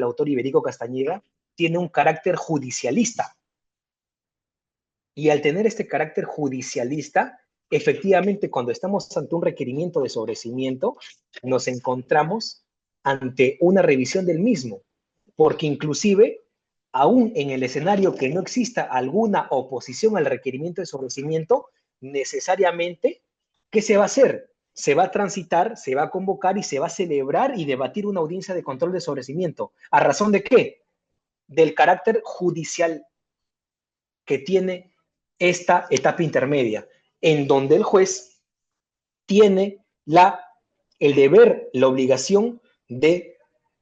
autor Iberico Castañeda, tiene un carácter judicialista. Y al tener este carácter judicialista, efectivamente, cuando estamos ante un requerimiento de sobrecimiento, nos encontramos ante una revisión del mismo, porque inclusive, aún en el escenario que no exista alguna oposición al requerimiento de sobrecimiento, necesariamente, ¿qué se va a hacer? Se va a transitar, se va a convocar y se va a celebrar y debatir una audiencia de control de sobrecimiento. ¿A razón de qué? Del carácter judicial que tiene esta etapa intermedia, en donde el juez tiene el deber, la obligación de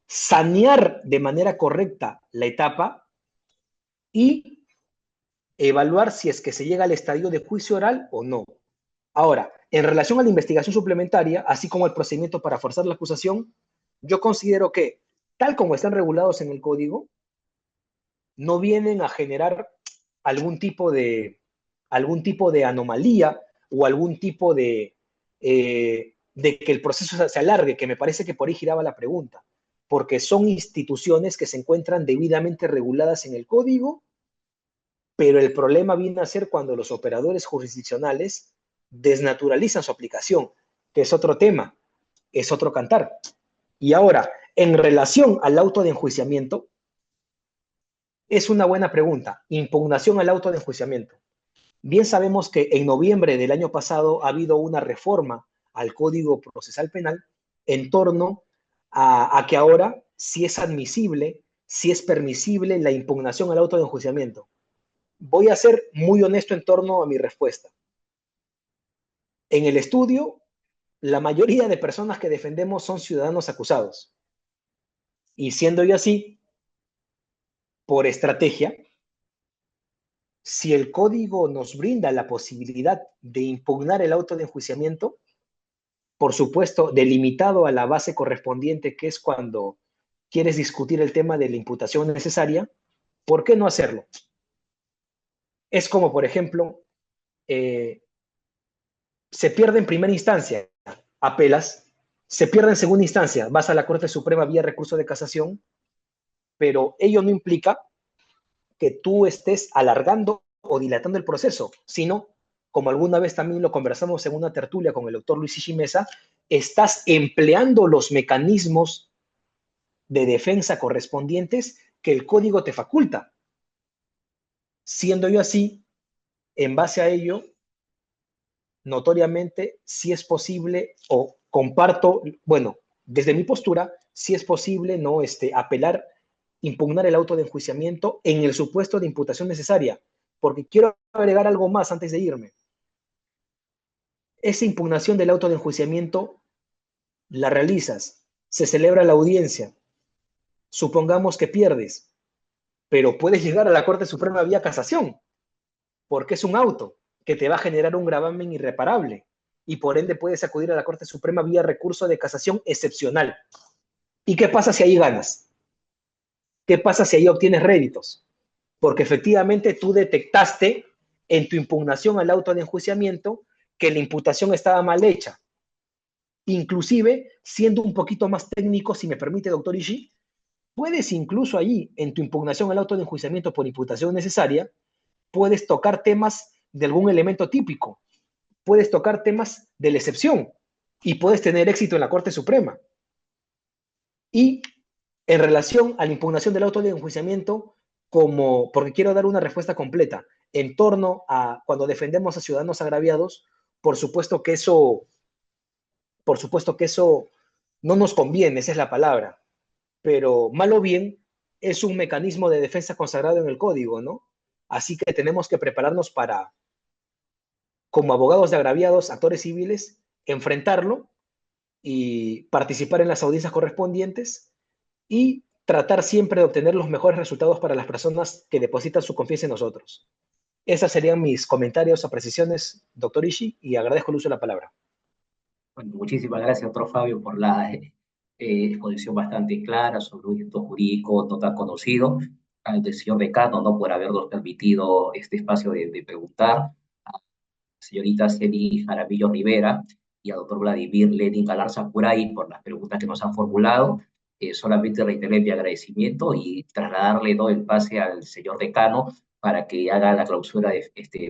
sanear de manera correcta la etapa y evaluar si es que se llega al estadio de juicio oral o no. Ahora, en relación a la investigación suplementaria, así como el procedimiento para forzar la acusación, yo considero que, tal como están regulados en el código, no vienen a generar algún tipo de, algún tipo de anomalía o algún tipo de que el proceso se alargue, que me parece que por ahí giraba la pregunta, porque son instituciones que se encuentran debidamente reguladas en el código, pero el problema viene a ser cuando los operadores jurisdiccionales desnaturalizan su aplicación, que es otro tema, es otro cantar. Y ahora, en relación al auto de enjuiciamiento, Es una buena pregunta. Impugnación al auto de enjuiciamiento. Bien sabemos que en noviembre del año pasado ha habido una reforma al Código Procesal Penal en torno a que ahora sí es admisible, sí es permisible la impugnación al auto de enjuiciamiento. Voy a ser muy honesto en torno a mi respuesta. En el estudio, la mayoría de personas que defendemos son ciudadanos acusados. Y siendo yo así, por estrategia, si el código nos brinda la posibilidad de impugnar el auto de enjuiciamiento, por supuesto, delimitado a la base correspondiente, que es cuando quieres discutir el tema de la imputación necesaria, ¿por qué no hacerlo? Es como, por ejemplo, eh, se pierde en primera instancia, apelas, se pierde en segunda instancia, vas a la Corte Suprema vía recurso de casación, pero ello no implica que tú estés alargando o dilatando el proceso, sino, como alguna vez también lo conversamos en una tertulia con el doctor Luis Ishimesa, estás empleando los mecanismos de defensa correspondientes que el código te faculta. Siendo yo así, en base a ello, notoriamente, si es posible o comparto, bueno, desde mi postura, si es posible no apelar, impugnar el auto de enjuiciamiento en el supuesto de imputación necesaria, porque quiero agregar algo más antes de irme. Esa impugnación del auto de enjuiciamiento la realizas, se celebra la audiencia, supongamos que pierdes, pero puedes llegar a la Corte Suprema vía casación, porque es un auto que te va a generar un gravamen irreparable y por ende puedes acudir a la Corte Suprema vía recurso de casación excepcional. ¿Y qué pasa si ahí ganas? ¿Qué pasa si ahí obtienes réditos? Porque efectivamente tú detectaste en tu impugnación al auto de enjuiciamiento que la imputación estaba mal hecha. Inclusive, siendo un poquito más técnico, si me permite, doctor Ishii, puedes incluso allí, en tu impugnación al auto de enjuiciamiento por imputación necesaria, puedes tocar temas de algún elemento típico, puedes tocar temas de la excepción y puedes tener éxito en la Corte Suprema. Y en relación a la impugnación del auto de enjuiciamiento, como, porque quiero dar una respuesta completa, en torno a cuando defendemos a ciudadanos agraviados, por supuesto que eso, por supuesto que eso no nos conviene, esa es la palabra, pero mal o bien es un mecanismo de defensa consagrado en el código, ¿no? Así que tenemos que prepararnos para, como abogados de agraviados, actores civiles, enfrentarlo y participar en las audiencias correspondientes y tratar siempre de obtener los mejores resultados para las personas que depositan su confianza en nosotros. Esas serían mis comentarios o precisiones, doctor Ishii, y agradezco el uso de la palabra. Bueno, muchísimas gracias, doctor Fabio, por la exposición bastante clara sobre un instituto jurídico no tan conocido. Al del señor decano, ¿no? Por habernos permitido este espacio de preguntar. Señorita Celi Jaramillo Rivera y al doctor Vladimir Lenin Galarza Puray por las preguntas que nos han formulado. Solamente reiterar mi agradecimiento y trasladarle todo el pase al señor decano para que haga la clausura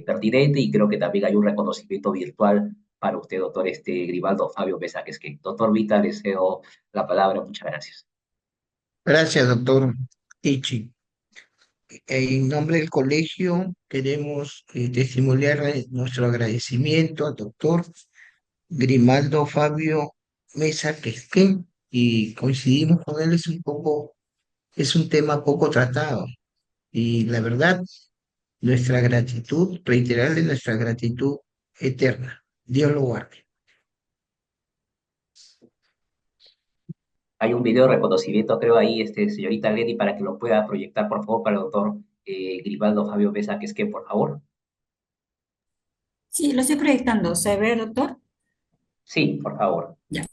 pertinente y creo que también hay un reconocimiento virtual para usted, doctor Grimaldo Fabio Mesa, que es que, doctor Vita, le cedo la palabra. Muchas gracias. Gracias, doctor Tichi. En nombre del colegio queremos testimoniar nuestro agradecimiento al doctor Grimaldo Fabio Mesa Quesquén y coincidimos con él, es un tema poco tratado y la verdad, nuestra gratitud, reiterarle nuestra gratitud eterna. Dios lo guarde. Hay un video de reconocimiento, creo, ahí, señorita Lady, para que lo pueda proyectar, por favor, para el doctor Grimaldo Fabio Mesa, que es que, por favor. Sí, lo estoy proyectando. ¿Se ve, doctor? Sí, por favor. Ya.